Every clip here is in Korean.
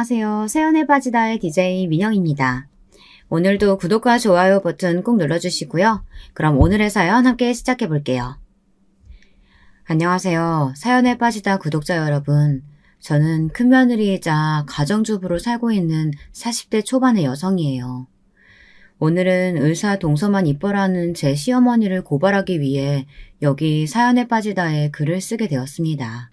안녕하세요. 새연의 바지다의 DJ 민영입니다. 오늘도 구독과 좋아요 버튼 꼭 눌러주시고요. 그럼 오늘의 사연 함께 시작해 볼게요. 안녕하세요. 사연에 빠지다 구독자 여러분. 저는 큰며느리이자 가정주부로 살고 있는 40대 초반의 여성이에요. 오늘은 의사 동서만 이뻐라는 제 시어머니를 고발하기 위해 여기 사연에 빠지다에 글을 쓰게 되었습니다.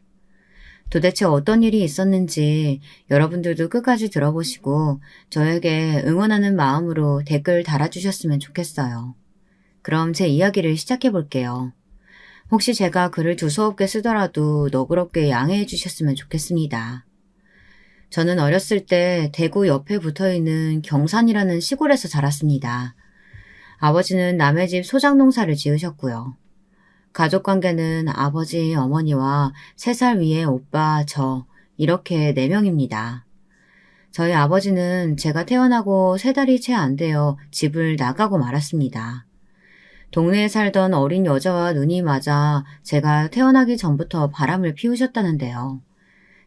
도대체 어떤 일이 있었는지 여러분들도 끝까지 들어보시고 저에게 응원하는 마음으로 댓글 달아주셨으면 좋겠어요. 그럼 제 이야기를 시작해 볼게요. 혹시 제가 글을 두서없게 쓰더라도 너그럽게 양해해 주셨으면 좋겠습니다. 저는 어렸을 때 대구 옆에 붙어있는 경산이라는 시골에서 자랐습니다. 아버지는 남의 집 소작농사를 지으셨고요. 가족관계는 아버지, 어머니와 3살 위의 오빠, 저 이렇게 4명입니다. 저희 아버지는 제가 태어나고 3달이 채 안 되어 집을 나가고 말았습니다. 동네에 살던 어린 여자와 눈이 맞아 제가 태어나기 전부터 바람을 피우셨다는데요.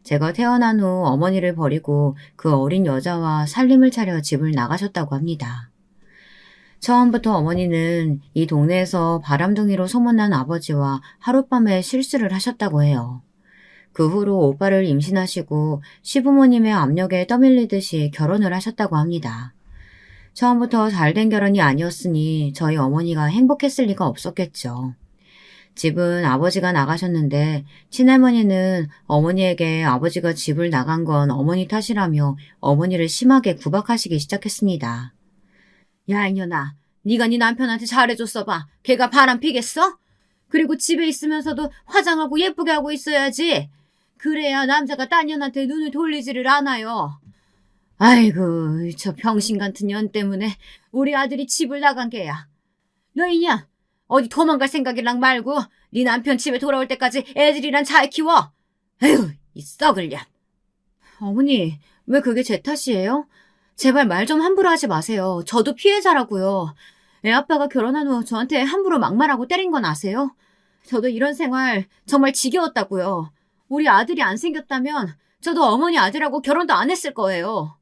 제가 태어난 후 어머니를 버리고 그 어린 여자와 살림을 차려 집을 나가셨다고 합니다. 처음부터 어머니는 이 동네에서 바람둥이로 소문난 아버지와 하룻밤에 실수를 하셨다고 해요. 그 후로 오빠를 임신하시고 시부모님의 압력에 떠밀리듯이 결혼을 하셨다고 합니다. 처음부터 잘된 결혼이 아니었으니 저희 어머니가 행복했을 리가 없었겠죠. 집은 아버지가 나가셨는데 친할머니는 어머니에게 아버지가 집을 나간 건 어머니 탓이라며 어머니를 심하게 구박하시기 시작했습니다. 야 이년아, 네가 네 남편한테 잘해줬어 봐. 걔가 바람 피겠어? 그리고 집에 있으면서도 화장하고 예쁘게 하고 있어야지. 그래야 남자가 딴 년한테 눈을 돌리지를 않아요. 아이고, 저 병신 같은 년 때문에 우리 아들이 집을 나간 게야. 너 이년, 어디 도망갈 생각이랑 말고 네 남편 집에 돌아올 때까지 애들이랑 잘 키워. 에휴, 이 썩을 년. 어머니, 왜 그게 제 탓이에요? 제발 말 좀 함부로 하지 마세요. 저도 피해자라고요. 애 아빠가 결혼한 후 저한테 함부로 막말하고 때린 건 아세요? 저도 이런 생활 정말 지겨웠다고요. 우리 아들이 안 생겼다면 저도 어머니 아들하고 결혼도 안 했을 거예요.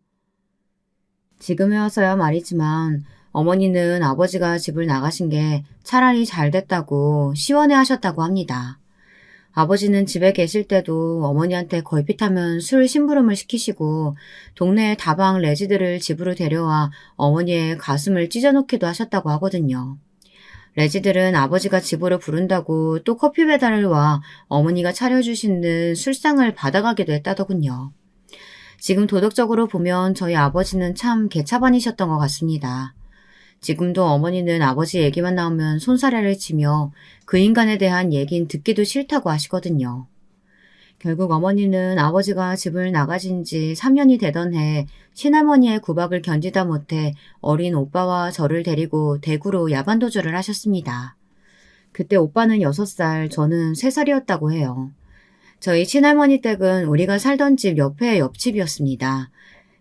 지금에 와서야 말이지만 어머니는 아버지가 집을 나가신 게 차라리 잘 됐다고 시원해 하셨다고 합니다. 아버지는 집에 계실 때도 어머니한테 걸핏하면 술 심부름을 시키시고 동네 다방 레지들을 집으로 데려와 어머니의 가슴을 찢어놓기도 하셨다고 하거든요. 레지들은 아버지가 집으로 부른다고 또 커피 배달을 와 어머니가 차려주시는 술상을 받아가기도 했다더군요. 지금 도덕적으로 보면 저희 아버지는 참 개차반이셨던 것 같습니다. 지금도 어머니는 아버지 얘기만 나오면 손사래를 치며 그 인간에 대한 얘긴 듣기도 싫다고 하시거든요. 결국 어머니는 아버지가 집을 나가신 지 3년이 되던 해 친할머니의 구박을 견디다 못해 어린 오빠와 저를 데리고 대구로 야반도주를 하셨습니다. 그때 오빠는 6살, 저는 3살이었다고 해요. 저희 친할머니 댁은 우리가 살던 집 옆에 옆집이었습니다.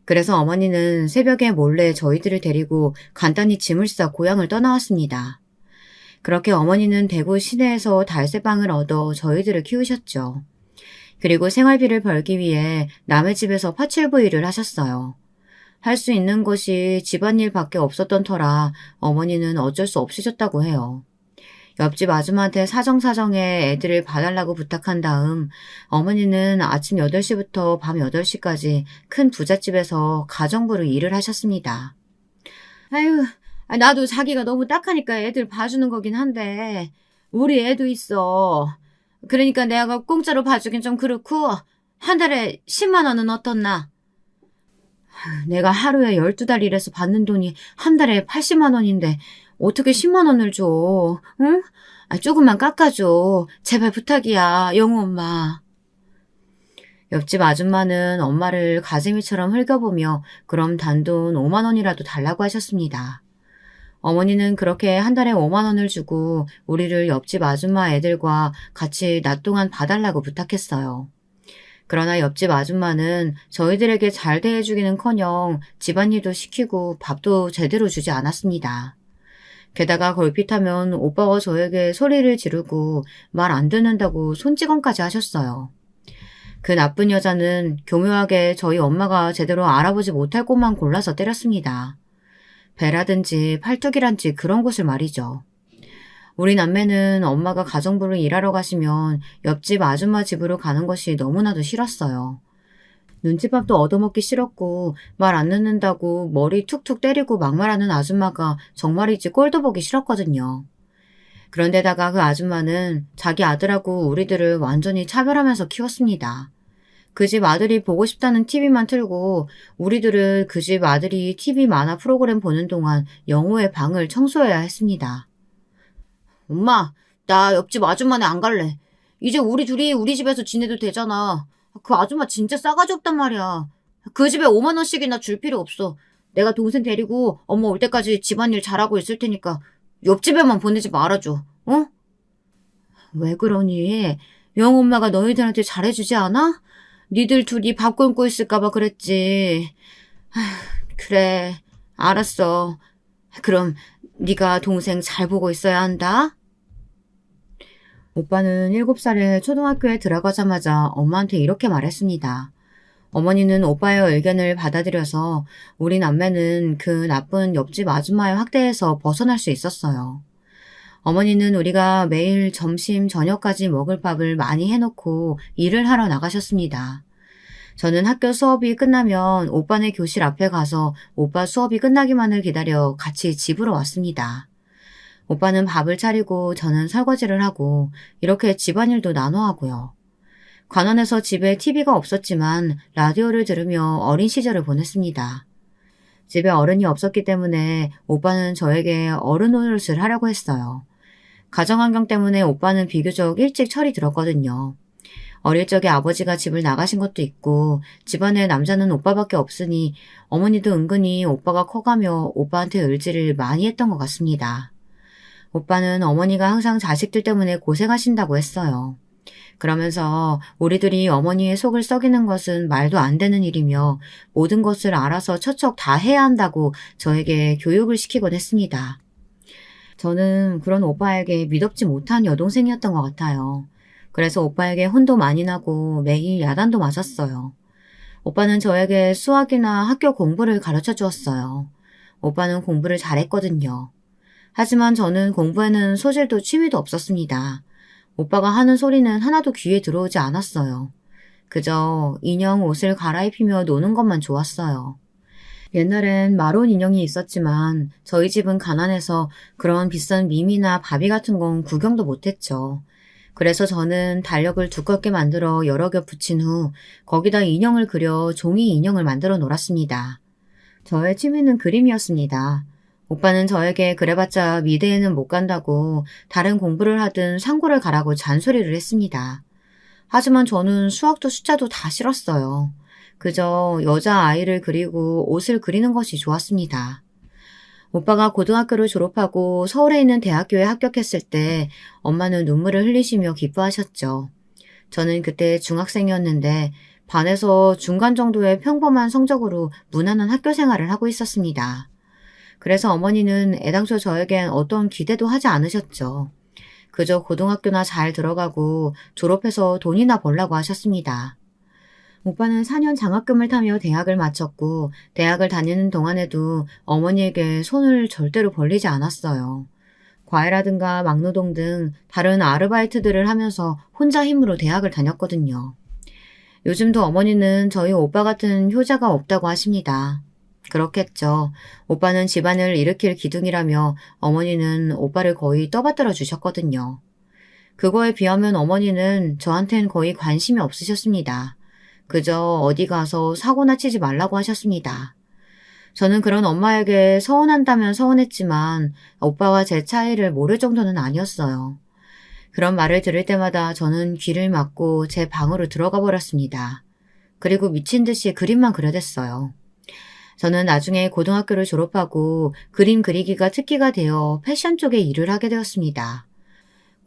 그래서 어머니는 새벽에 몰래 저희들을 데리고 간단히 짐을 싸 고향을 떠나왔습니다. 그렇게 어머니는 대구 시내에서 달새방을 얻어 저희들을 키우셨죠. 그리고 생활비를 벌기 위해 남의 집에서 파출부 일을 하셨어요. 할 수 있는 것이 집안일밖에 없었던 터라 어머니는 어쩔 수 없으셨다고 해요. 옆집 아줌마한테 사정사정에 애들을 봐달라고 부탁한 다음 어머니는 아침 8시부터 밤 8시까지 큰 부잣집에서 가정부로 일을 하셨습니다. 아유, 나도 자기가 너무 딱하니까 애들 봐주는 거긴 한데 우리 애도 있어. 그러니까 내가 공짜로 봐주긴 좀 그렇고 한 달에 10만 원은 어떻나? 내가 하루에 12달 일해서 받는 돈이 한 달에 80만 원인데 어떻게 10만 원을 줘? 응? 조금만 깎아줘. 제발 부탁이야, 영우 엄마. 옆집 아줌마는 엄마를 가재미처럼 흘겨보며 그럼 단돈 5만 원이라도 달라고 하셨습니다. 어머니는 그렇게 한 달에 5만 원을 주고 우리를 옆집 아줌마 애들과 같이 낮 동안 봐달라고 부탁했어요. 그러나 옆집 아줌마는 저희들에게 잘 대해주기는커녕 집안일도 시키고 밥도 제대로 주지 않았습니다. 게다가 걸핏하면 오빠와 저에게 소리를 지르고 말 안 듣는다고 손찌검까지 하셨어요. 그 나쁜 여자는 교묘하게 저희 엄마가 제대로 알아보지 못할 곳만 골라서 때렸습니다. 배라든지 팔뚝이란지 그런 곳을 말이죠. 우리 남매는 엄마가 가정부로 일하러 가시면 옆집 아줌마 집으로 가는 것이 너무나도 싫었어요. 눈칫밥도 얻어먹기 싫었고 말 안 듣는다고 머리 툭툭 때리고 막말하는 아줌마가 정말이지 꼴도 보기 싫었거든요. 그런데다가 그 아줌마는 자기 아들하고 우리들을 완전히 차별하면서 키웠습니다. 그 집 아들이 보고 싶다는 TV만 틀고 우리들은 그 집 아들이 TV 만화 프로그램 보는 동안 영호의 방을 청소해야 했습니다. 엄마, 나 옆집 아줌마네 안 갈래. 이제 우리 둘이 우리 집에서 지내도 되잖아. 그 아줌마 진짜 싸가지 없단 말이야. 그 집에 5만 원씩이나 줄 필요 없어. 내가 동생 데리고 엄마 올 때까지 집안일 잘하고 있을 테니까 옆집에만 보내지 말아줘. 어? 왜 그러니? 영엄마가 너희들한테 잘해주지 않아? 니들 둘이 밥 굶고 있을까봐 그랬지. 그래, 알았어. 그럼 네가 동생 잘 보고 있어야 한다. 오빠는 7살에 초등학교에 들어가자마자 엄마한테 이렇게 말했습니다. 어머니는 오빠의 의견을 받아들여서 우리 남매는 그 나쁜 옆집 아줌마의 학대에서 벗어날 수 있었어요. 어머니는 우리가 매일 점심, 저녁까지 먹을 밥을 많이 해놓고 일을 하러 나가셨습니다. 저는 학교 수업이 끝나면 오빠네 교실 앞에 가서 오빠 수업이 끝나기만을 기다려 같이 집으로 왔습니다. 오빠는 밥을 차리고 저는 설거지를 하고 이렇게 집안일도 나눠 하고요. 관원에서 집에 TV가 없었지만 라디오를 들으며 어린 시절을 보냈습니다. 집에 어른이 없었기 때문에 오빠는 저에게 어른 노릇을 하려고 했어요. 가정환경 때문에 오빠는 비교적 일찍 철이 들었거든요. 어릴 적에 아버지가 집을 나가신 것도 있고 집안에 남자는 오빠밖에 없으니 어머니도 은근히 오빠가 커가며 오빠한테 의지를 많이 했던 것 같습니다. 오빠는 어머니가 항상 자식들 때문에 고생하신다고 했어요. 그러면서 우리들이 어머니의 속을 썩이는 것은 말도 안 되는 일이며 모든 것을 알아서 척척 다 해야 한다고 저에게 교육을 시키곤 했습니다. 저는 그런 오빠에게 미덥지 못한 여동생이었던 것 같아요. 그래서 오빠에게 혼도 많이 나고 매일 야단도 맞았어요. 오빠는 저에게 수학이나 학교 공부를 가르쳐 주었어요. 오빠는 공부를 잘했거든요. 하지만 저는 공부에는 소질도 취미도 없었습니다. 오빠가 하는 소리는 하나도 귀에 들어오지 않았어요. 그저 인형 옷을 갈아입히며 노는 것만 좋았어요. 옛날엔 마론 인형이 있었지만 저희 집은 가난해서 그런 비싼 미미나 바비 같은 건 구경도 못했죠. 그래서 저는 달력을 두껍게 만들어 여러 겹 붙인 후 거기다 인형을 그려 종이 인형을 만들어 놀았습니다. 저의 취미는 그림이었습니다. 오빠는 저에게 그래봤자 미대에는 못 간다고 다른 공부를 하든 상고를 가라고 잔소리를 했습니다. 하지만 저는 수학도 숫자도 다 싫었어요. 그저 여자아이를 그리고 옷을 그리는 것이 좋았습니다. 오빠가 고등학교를 졸업하고 서울에 있는 대학교에 합격했을 때 엄마는 눈물을 흘리시며 기뻐하셨죠. 저는 그때 중학생이었는데 반에서 중간 정도의 평범한 성적으로 무난한 학교 생활을 하고 있었습니다. 그래서 어머니는 애당초 저에겐 어떤 기대도 하지 않으셨죠. 그저 고등학교나 잘 들어가고 졸업해서 돈이나 벌라고 하셨습니다. 오빠는 4년 장학금을 타며 대학을 마쳤고 대학을 다니는 동안에도 어머니에게 손을 절대로 벌리지 않았어요. 과외라든가 막노동 등 다른 아르바이트들을 하면서 혼자 힘으로 대학을 다녔거든요. 요즘도 어머니는 저희 오빠 같은 효자가 없다고 하십니다. 그렇겠죠. 오빠는 집안을 일으킬 기둥이라며 어머니는 오빠를 거의 떠받들어 주셨거든요. 그거에 비하면 어머니는 저한텐 거의 관심이 없으셨습니다. 그저 어디 가서 사고나 치지 말라고 하셨습니다. 저는 그런 엄마에게 서운한다면 서운했지만 오빠와 제 차이를 모를 정도는 아니었어요. 그런 말을 들을 때마다 저는 귀를 막고 제 방으로 들어가 버렸습니다. 그리고 미친 듯이 그림만 그려댔어요. 저는 나중에 고등학교를 졸업하고 그림 그리기가 특기가 되어 패션 쪽에 일을 하게 되었습니다.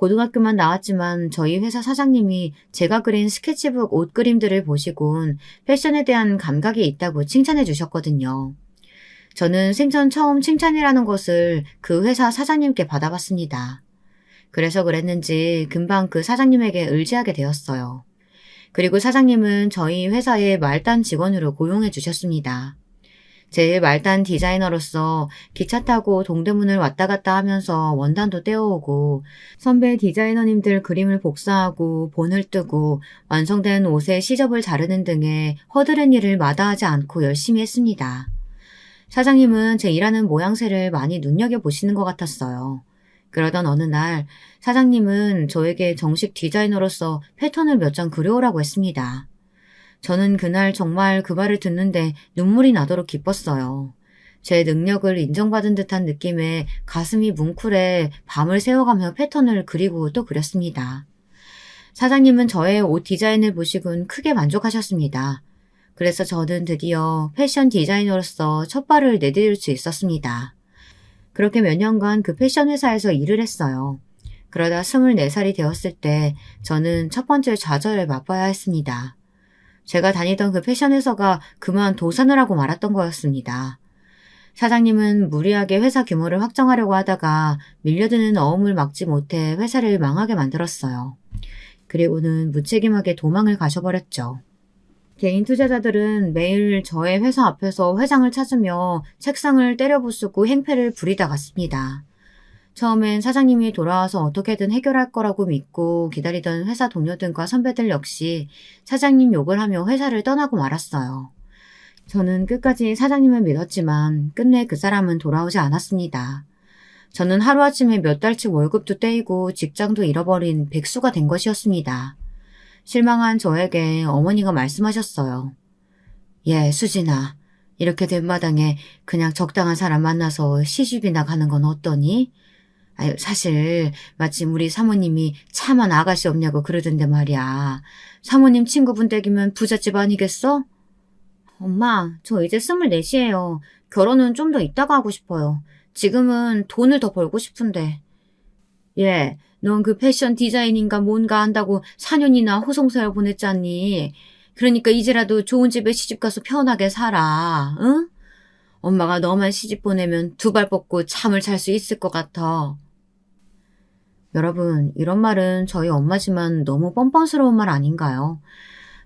고등학교만 나왔지만 저희 회사 사장님이 제가 그린 스케치북 옷 그림들을 보시곤 패션에 대한 감각이 있다고 칭찬해 주셨거든요. 저는 생전 처음 칭찬이라는 것을 그 회사 사장님께 받아봤습니다. 그래서 그랬는지 금방 그 사장님에게 의지하게 되었어요. 그리고 사장님은 저희 회사의 말단 직원으로 고용해 주셨습니다. 제 말단 디자이너로서 기차 타고 동대문을 왔다 갔다 하면서 원단도 떼어오고 선배 디자이너님들 그림을 복사하고 본을 뜨고 완성된 옷의 시접을 자르는 등의 허드렛 일을 마다하지 않고 열심히 했습니다. 사장님은 제 일하는 모양새를 많이 눈여겨보시는 것 같았어요. 그러던 어느 날 사장님은 저에게 정식 디자이너로서 패턴을 몇 장 그려오라고 했습니다. 저는 그날 정말 그 말을 듣는데 눈물이 나도록 기뻤어요. 제 능력을 인정받은 듯한 느낌에 가슴이 뭉클해 밤을 새워가며 패턴을 그리고 또 그렸습니다. 사장님은 저의 옷 디자인을 보시곤 크게 만족하셨습니다. 그래서 저는 드디어 패션 디자이너로서 첫 발을 내디딜 수 있었습니다. 그렇게 몇 년간 그 패션 회사에서 일을 했어요. 그러다 24살이 되었을 때 저는 첫 번째 좌절을 맛봐야 했습니다. 제가 다니던 그 패션 회사가 그만 도산을 하고 말았던 거였습니다. 사장님은 무리하게 회사 규모를 확장하려고 하다가 밀려드는 어음을 막지 못해 회사를 망하게 만들었어요. 그리고는 무책임하게 도망을 가셔버렸죠. 개인 투자자들은 매일 저의 회사 앞에서 회장을 찾으며 책상을 때려부수고 행패를 부리다 갔습니다. 처음엔 사장님이 돌아와서 어떻게든 해결할 거라고 믿고 기다리던 회사 동료들과 선배들 역시 사장님 욕을 하며 회사를 떠나고 말았어요. 저는 끝까지 사장님을 믿었지만 끝내 그 사람은 돌아오지 않았습니다. 저는 하루아침에 몇 달치 월급도 떼이고 직장도 잃어버린 백수가 된 것이었습니다. 실망한 저에게 어머니가 말씀하셨어요. 예, 수진아. 이렇게 된 마당에 그냥 적당한 사람 만나서 시집이나 가는 건 어떠니? 아유, 사실 마침 우리 사모님이 차만 아가씨 없냐고 그러던데 말이야. 사모님 친구분 댁이면 부잣집 아니겠어? 엄마, 저 이제 24시예요. 결혼은 좀 더 이따가 하고 싶어요. 지금은 돈을 더 벌고 싶은데. 예, 넌 그 패션 디자인인가 뭔가 한다고 4년이나 호송세월 보냈잖니. 그러니까 이제라도 좋은 집에 시집가서 편하게 살아, 응? 엄마가 너만 시집 보내면 두 발 뻗고 잠을 잘 수 있을 것 같아. 여러분, 이런 말은 저희 엄마지만 너무 뻔뻔스러운 말 아닌가요?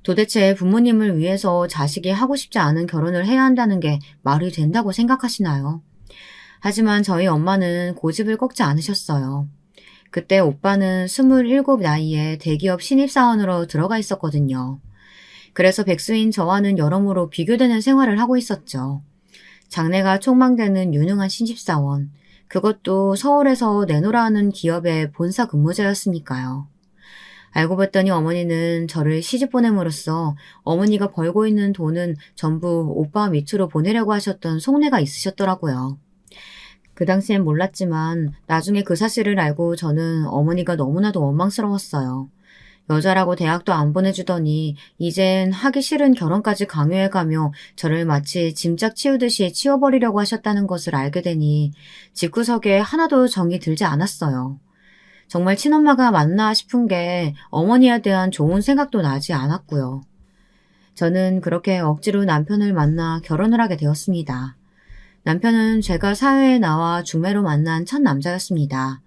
도대체 부모님을 위해서 자식이 하고 싶지 않은 결혼을 해야 한다는 게 말이 된다고 생각하시나요? 하지만 저희 엄마는 고집을 꺾지 않으셨어요. 그때 오빠는 27 나이에 대기업 신입사원으로 들어가 있었거든요. 그래서 백수인 저와는 여러모로 비교되는 생활을 하고 있었죠. 장래가 촉망되는 유능한 신입사원, 그것도 서울에서 내노라 하는 기업의 본사 근무자였으니까요. 알고 봤더니 어머니는 저를 시집 보냄으로써 어머니가 벌고 있는 돈은 전부 오빠 밑으로 보내려고 하셨던 속내가 있으셨더라고요. 그 당시엔 몰랐지만 나중에 그 사실을 알고 저는 어머니가 너무나도 원망스러웠어요. 여자라고 대학도 안 보내주더니 이젠 하기 싫은 결혼까지 강요해가며 저를 마치 짐짝 치우듯이 치워버리려고 하셨다는 것을 알게 되니 집구석에 하나도 정이 들지 않았어요. 정말 친엄마가 맞나 싶은 게 어머니에 대한 좋은 생각도 나지 않았고요. 저는 그렇게 억지로 남편을 만나 결혼을 하게 되었습니다. 남편은 제가 사회에 나와 중매로 만난 첫 남자였습니다.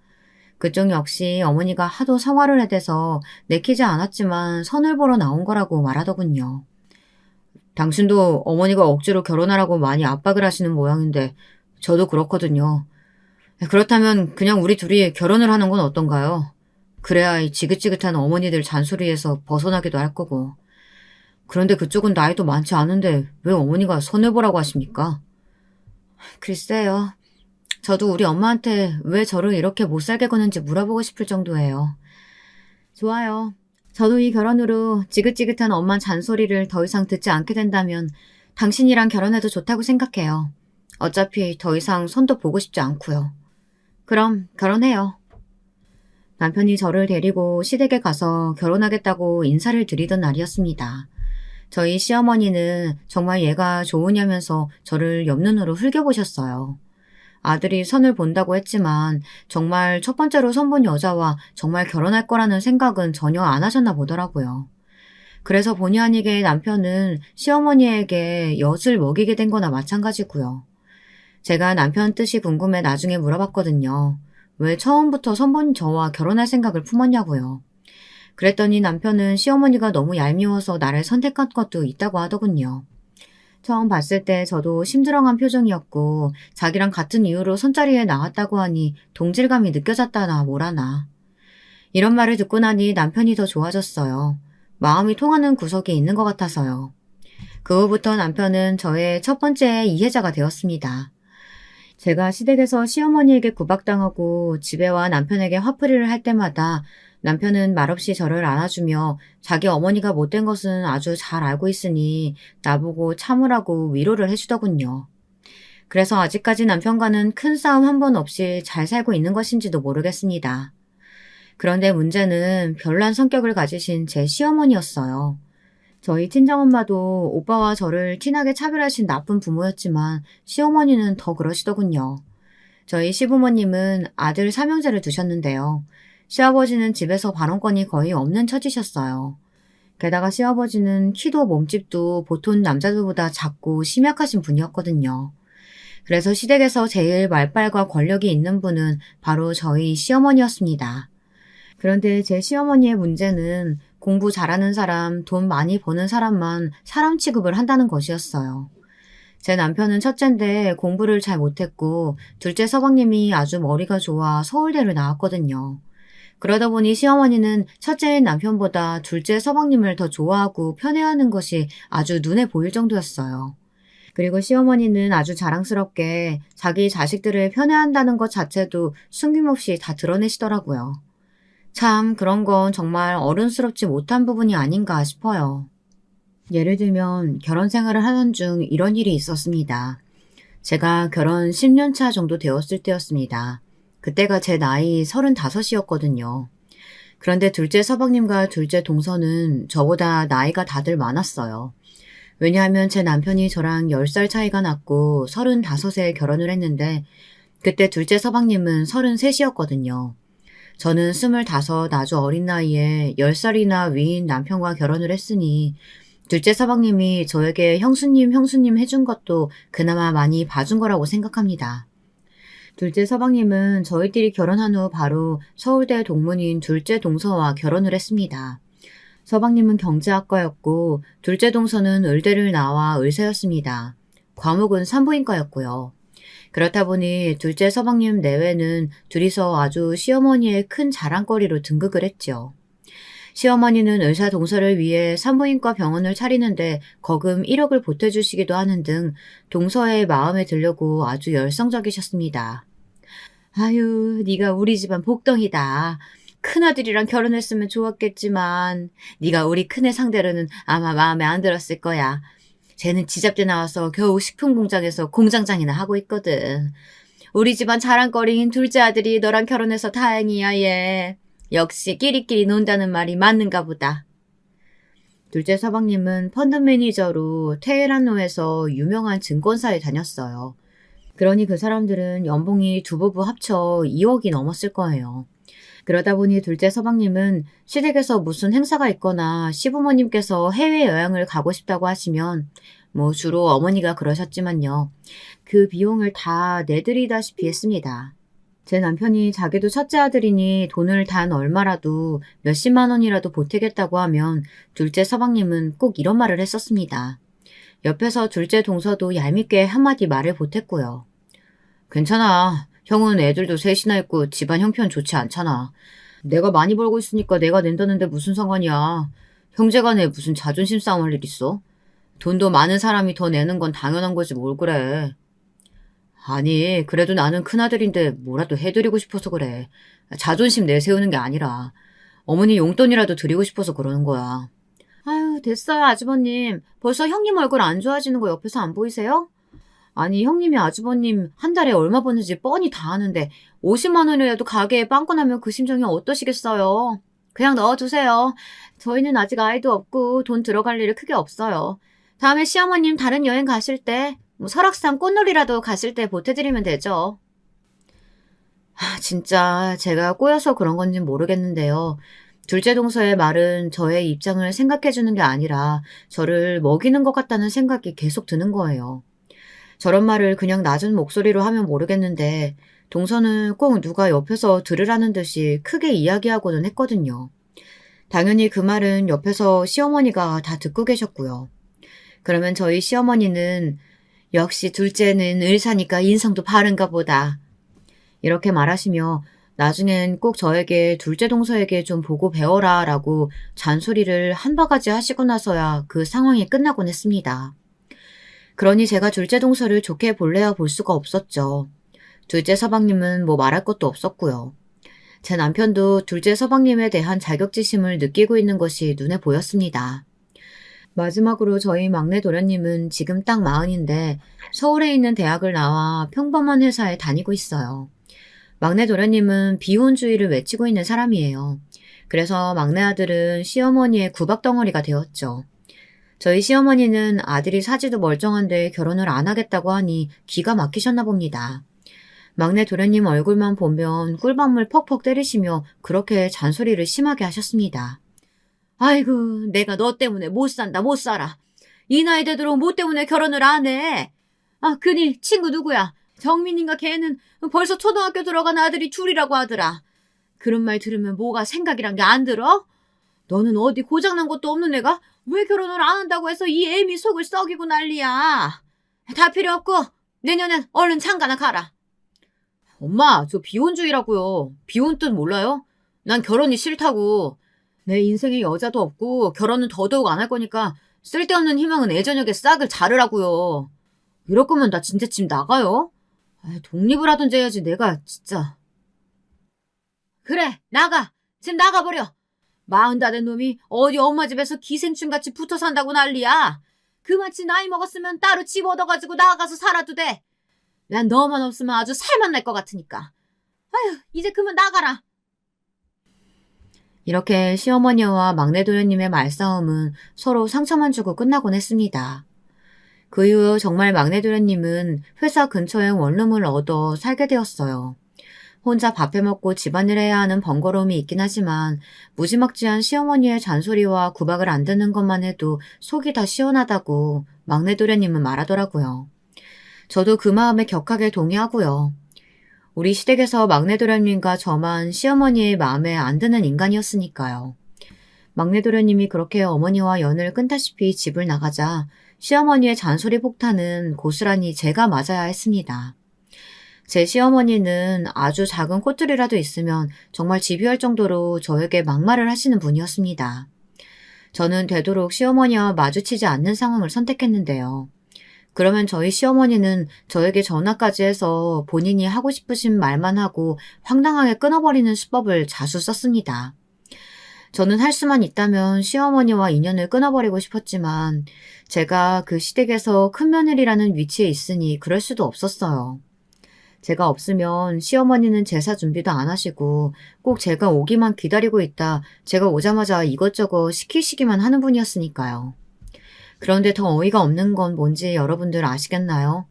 그쪽 역시 어머니가 하도 성화를 해대서 내키지 않았지만 선을 보러 나온 거라고 말하더군요. 당신도 어머니가 억지로 결혼하라고 많이 압박을 하시는 모양인데 저도 그렇거든요. 그렇다면 그냥 우리 둘이 결혼을 하는 건 어떤가요? 그래야 이 지긋지긋한 어머니들 잔소리에서 벗어나기도 할 거고. 그런데 그쪽은 나이도 많지 않은데 왜 어머니가 손을 보라고 하십니까? 글쎄요. 저도 우리 엄마한테 왜 저를 이렇게 못살게 구는지 물어보고 싶을 정도예요. 좋아요. 저도 이 결혼으로 지긋지긋한 엄마 잔소리를 더 이상 듣지 않게 된다면 당신이랑 결혼해도 좋다고 생각해요. 어차피 더 이상 손도 보고 싶지 않고요. 그럼 결혼해요. 남편이 저를 데리고 시댁에 가서 결혼하겠다고 인사를 드리던 날이었습니다. 저희 시어머니는 정말 얘가 좋으냐면서 저를 옆눈으로 흘겨보셨어요. 아들이 선을 본다고 했지만 정말 첫 번째로 선본 여자와 정말 결혼할 거라는 생각은 전혀 안 하셨나 보더라고요. 그래서 본의 아니게 남편은 시어머니에게 엿을 먹이게 된 거나 마찬가지고요. 제가 남편 뜻이 궁금해 나중에 물어봤거든요. 왜 처음부터 선본 저와 결혼할 생각을 품었냐고요. 그랬더니 남편은 시어머니가 너무 얄미워서 나를 선택한 것도 있다고 하더군요. 처음 봤을 때 저도 심드렁한 표정이었고 자기랑 같은 이유로 손자리에 나왔다고 하니 동질감이 느껴졌다나 뭐라나. 이런 말을 듣고 나니 남편이 더 좋아졌어요. 마음이 통하는 구석이 있는 것 같아서요. 그 후부터 남편은 저의 첫 번째 이해자가 되었습니다. 제가 시댁에서 시어머니에게 구박당하고 집에 와 남편에게 화풀이를 할 때마다 남편은 말없이 저를 안아주며 자기 어머니가 못된 것은 아주 잘 알고 있으니 나보고 참으라고 위로를 해주더군요. 그래서 아직까지 남편과는 큰 싸움 한 번 없이 잘 살고 있는 것인지도 모르겠습니다. 그런데 문제는 별난 성격을 가지신 제 시어머니였어요. 저희 친정엄마도 오빠와 저를 티나게 차별하신 나쁜 부모였지만 시어머니는 더 그러시더군요. 저희 시부모님은 아들 삼형제를 두셨는데요. 시아버지는 집에서 발언권이 거의 없는 처지셨어요. 게다가 시아버지는 키도 몸집도 보통 남자들보다 작고 심약하신 분이었거든요. 그래서 시댁에서 제일 말빨과 권력이 있는 분은 바로 저희 시어머니였습니다. 그런데 제 시어머니의 문제는 공부 잘하는 사람, 돈 많이 버는 사람만 사람 취급을 한다는 것이었어요. 제 남편은 첫째인데 공부를 잘 못했고 둘째 서방님이 아주 머리가 좋아 서울대를 나왔거든요. 그러다 보니 시어머니는 첫째인 남편보다 둘째 서방님을 더 좋아하고 편애하는 것이 아주 눈에 보일 정도였어요. 그리고 시어머니는 아주 자랑스럽게 자기 자식들을 편애한다는 것 자체도 숨김없이 다 드러내시더라고요. 참 그런 건 정말 어른스럽지 못한 부분이 아닌가 싶어요. 예를 들면 결혼 생활을 하던 중 이런 일이 있었습니다. 제가 결혼 10년 차 정도 되었을 때였습니다. 그때가 제 나이 35이었거든요. 그런데 둘째 서방님과 둘째 동서는 저보다 나이가 다들 많았어요. 왜냐하면 제 남편이 저랑 10살 차이가 났고 35에 결혼을 했는데 그때 둘째 서방님은 33이었거든요. 저는 25 아주 어린 나이에 10살이나 위인 남편과 결혼을 했으니 둘째 서방님이 저에게 형수님 해준 것도 그나마 많이 봐준 거라고 생각합니다. 둘째 서방님은 저희들이 결혼한 후 바로 서울대 동문인 둘째 동서와 결혼을 했습니다. 서방님은 경제학과였고 둘째 동서는 의대를 나와 의사였습니다. 과목은 산부인과였고요. 그렇다 보니 둘째 서방님 내외는 둘이서 아주 시어머니의 큰 자랑거리로 등극을 했죠. 시어머니는 의사 동서를 위해 산부인과 병원을 차리는데 거금 1억을 보태주시기도 하는 등 동서의 마음에 들려고 아주 열성적이셨습니다. 아유, 네가 우리 집안 복덩이다. 큰아들이랑 결혼했으면 좋았겠지만 네가 우리 큰애 상대로는 아마 마음에 안 들었을 거야. 쟤는 지잡대 나와서 겨우 식품공장에서 공장장이나 하고 있거든. 우리 집안 자랑거리인 둘째 아들이 너랑 결혼해서 다행이야 얘. 역시 끼리끼리 논다는 말이 맞는가 보다. 둘째 서방님은 펀드 매니저로 테헤란로에서 유명한 증권사에 다녔어요. 그러니 그 사람들은 연봉이 두 부부 합쳐 2억이 넘었을 거예요. 그러다 보니 둘째 서방님은 시댁에서 무슨 행사가 있거나 시부모님께서 해외여행을 가고 싶다고 하시면 주로 어머니가 그러셨지만요. 그 비용을 다 내드리다시피 했습니다. 제 남편이 자기도 첫째 아들이니 돈을 단 얼마라도 몇십만 원이라도 보태겠다고 하면 둘째 서방님은 꼭 이런 말을 했었습니다. 옆에서 둘째 동서도 얄밉게 한마디 말을 보탰고요. 괜찮아. 형은 애들도 셋이나 있고 집안 형편 좋지 않잖아. 내가 많이 벌고 있으니까 내가 낸다는데 무슨 상관이야. 형제간에 무슨 자존심 싸움 할 일 있어? 돈도 많은 사람이 더 내는 건 당연한 거지 뭘 그래. 아니 그래도 나는 큰아들인데 뭐라도 해드리고 싶어서 그래. 자존심 내세우는 게 아니라 어머니 용돈이라도 드리고 싶어서 그러는 거야. 아유 됐어요 아주버님. 벌써 형님 얼굴 안 좋아지는 거 옆에서 안 보이세요? 아니 형님이 아주버님 한 달에 얼마 버는지 뻔히 다 아는데 50만 원이라도 가게에 빵꾸 나면 그 심정이 어떠시겠어요? 그냥 넣어두세요. 저희는 아직 아이도 없고 돈 들어갈 일이 크게 없어요. 다음에 시어머님 다른 여행 가실 때 설악산 꽃놀이라도 가실 때 보태드리면 되죠. 진짜 제가 꼬여서 그런 건진 모르겠는데요. 둘째 동서의 말은 저의 입장을 생각해주는 게 아니라 저를 먹이는 것 같다는 생각이 계속 드는 거예요. 저런 말을 그냥 낮은 목소리로 하면 모르겠는데 동서는 꼭 누가 옆에서 들으라는 듯이 크게 이야기하고는 했거든요. 당연히 그 말은 옆에서 시어머니가 다 듣고 계셨고요. 그러면 저희 시어머니는 역시 둘째는 의사니까 인성도 바른가 보다. 이렇게 말하시며 나중엔 꼭 저에게 둘째 동서에게 좀 보고 배워라 라고 잔소리를 한 바가지 하시고 나서야 그 상황이 끝나곤 했습니다. 그러니 제가 둘째 동서를 좋게 볼래야 볼 수가 없었죠. 둘째 서방님은 뭐 말할 것도 없었고요. 제 남편도 둘째 서방님에 대한 자격지심을 느끼고 있는 것이 눈에 보였습니다. 마지막으로 저희 막내 도련님은 지금 딱 40인데 서울에 있는 대학을 나와 평범한 회사에 다니고 있어요. 막내 도련님은 비혼주의를 외치고 있는 사람이에요. 그래서 막내 아들은 시어머니의 구박덩어리가 되었죠. 저희 시어머니는 아들이 사지도 멀쩡한데 결혼을 안 하겠다고 하니 기가 막히셨나 봅니다. 막내 도련님 얼굴만 보면 꿀밤을 퍽퍽 때리시며 그렇게 잔소리를 심하게 하셨습니다. 아이고, 내가 너 때문에 못 산다, 못 살아. 이 나이 되도록 뭐 때문에 결혼을 안 해. 아, 그니 친구 누구야? 정민인가 걔는 벌써 초등학교 들어간 아들이 둘이라고 하더라. 그런 말 들으면 뭐가 생각이란 게 안 들어? 너는 어디 고장난 것도 없는 애가 왜 결혼을 안 한다고 해서 이 애미 속을 썩이고 난리야. 다 필요 없고 내년엔 얼른 장가나 가라. 엄마, 저 비혼주의라고요. 비혼 뜻 몰라요? 난 결혼이 싫다고. 내 인생에 여자도 없고 결혼은 더더욱 안 할 거니까 쓸데없는 희망은 애저녁에 싹을 자르라고요. 이럴 거면 나 진짜 집 나가요. 독립을 하든지 해야지 내가 진짜. 그래, 나가. 집 나가버려. 40 다 된 놈이 어디 엄마 집에서 기생충같이 붙어 산다고 난리야. 그마치 나이 먹었으면 따로 집 얻어가지고 나가서 살아도 돼. 난 너만 없으면 아주 살만 날 것 같으니까. 아휴, 이제 그만 나가라. 이렇게 시어머니와 막내 도련님의 말싸움은 서로 상처만 주고 끝나곤 했습니다. 그 이후 정말 막내 도련님은 회사 근처에 원룸을 얻어 살게 되었어요. 혼자 밥해 먹고 집안일 해야 하는 번거로움이 있긴 하지만 무지막지한 시어머니의 잔소리와 구박을 안 듣는 것만 해도 속이 다 시원하다고 막내 도련님은 말하더라고요. 저도 그 마음에 격하게 동의하고요. 우리 시댁에서 막내 도련님과 저만 시어머니의 마음에 안 드는 인간이었으니까요. 막내 도련님이 그렇게 어머니와 연을 끊다시피 집을 나가자 시어머니의 잔소리 폭탄은 고스란히 제가 맞아야 했습니다. 제 시어머니는 아주 작은 꽃들이라도 있으면 정말 집요할 정도로 저에게 막말을 하시는 분이었습니다. 저는 되도록 시어머니와 마주치지 않는 상황을 선택했는데요. 그러면 저희 시어머니는 저에게 전화까지 해서 본인이 하고 싶으신 말만 하고 황당하게 끊어버리는 수법을 자주 썼습니다. 저는 할 수만 있다면 시어머니와 인연을 끊어버리고 싶었지만 제가 그 시댁에서 큰며느리라는 위치에 있으니 그럴 수도 없었어요. 제가 없으면 시어머니는 제사 준비도 안 하시고 꼭 제가 오기만 기다리고 있다 제가 오자마자 이것저것 시키시기만 하는 분이었으니까요. 그런데 더 어이가 없는 건 뭔지 여러분들 아시겠나요?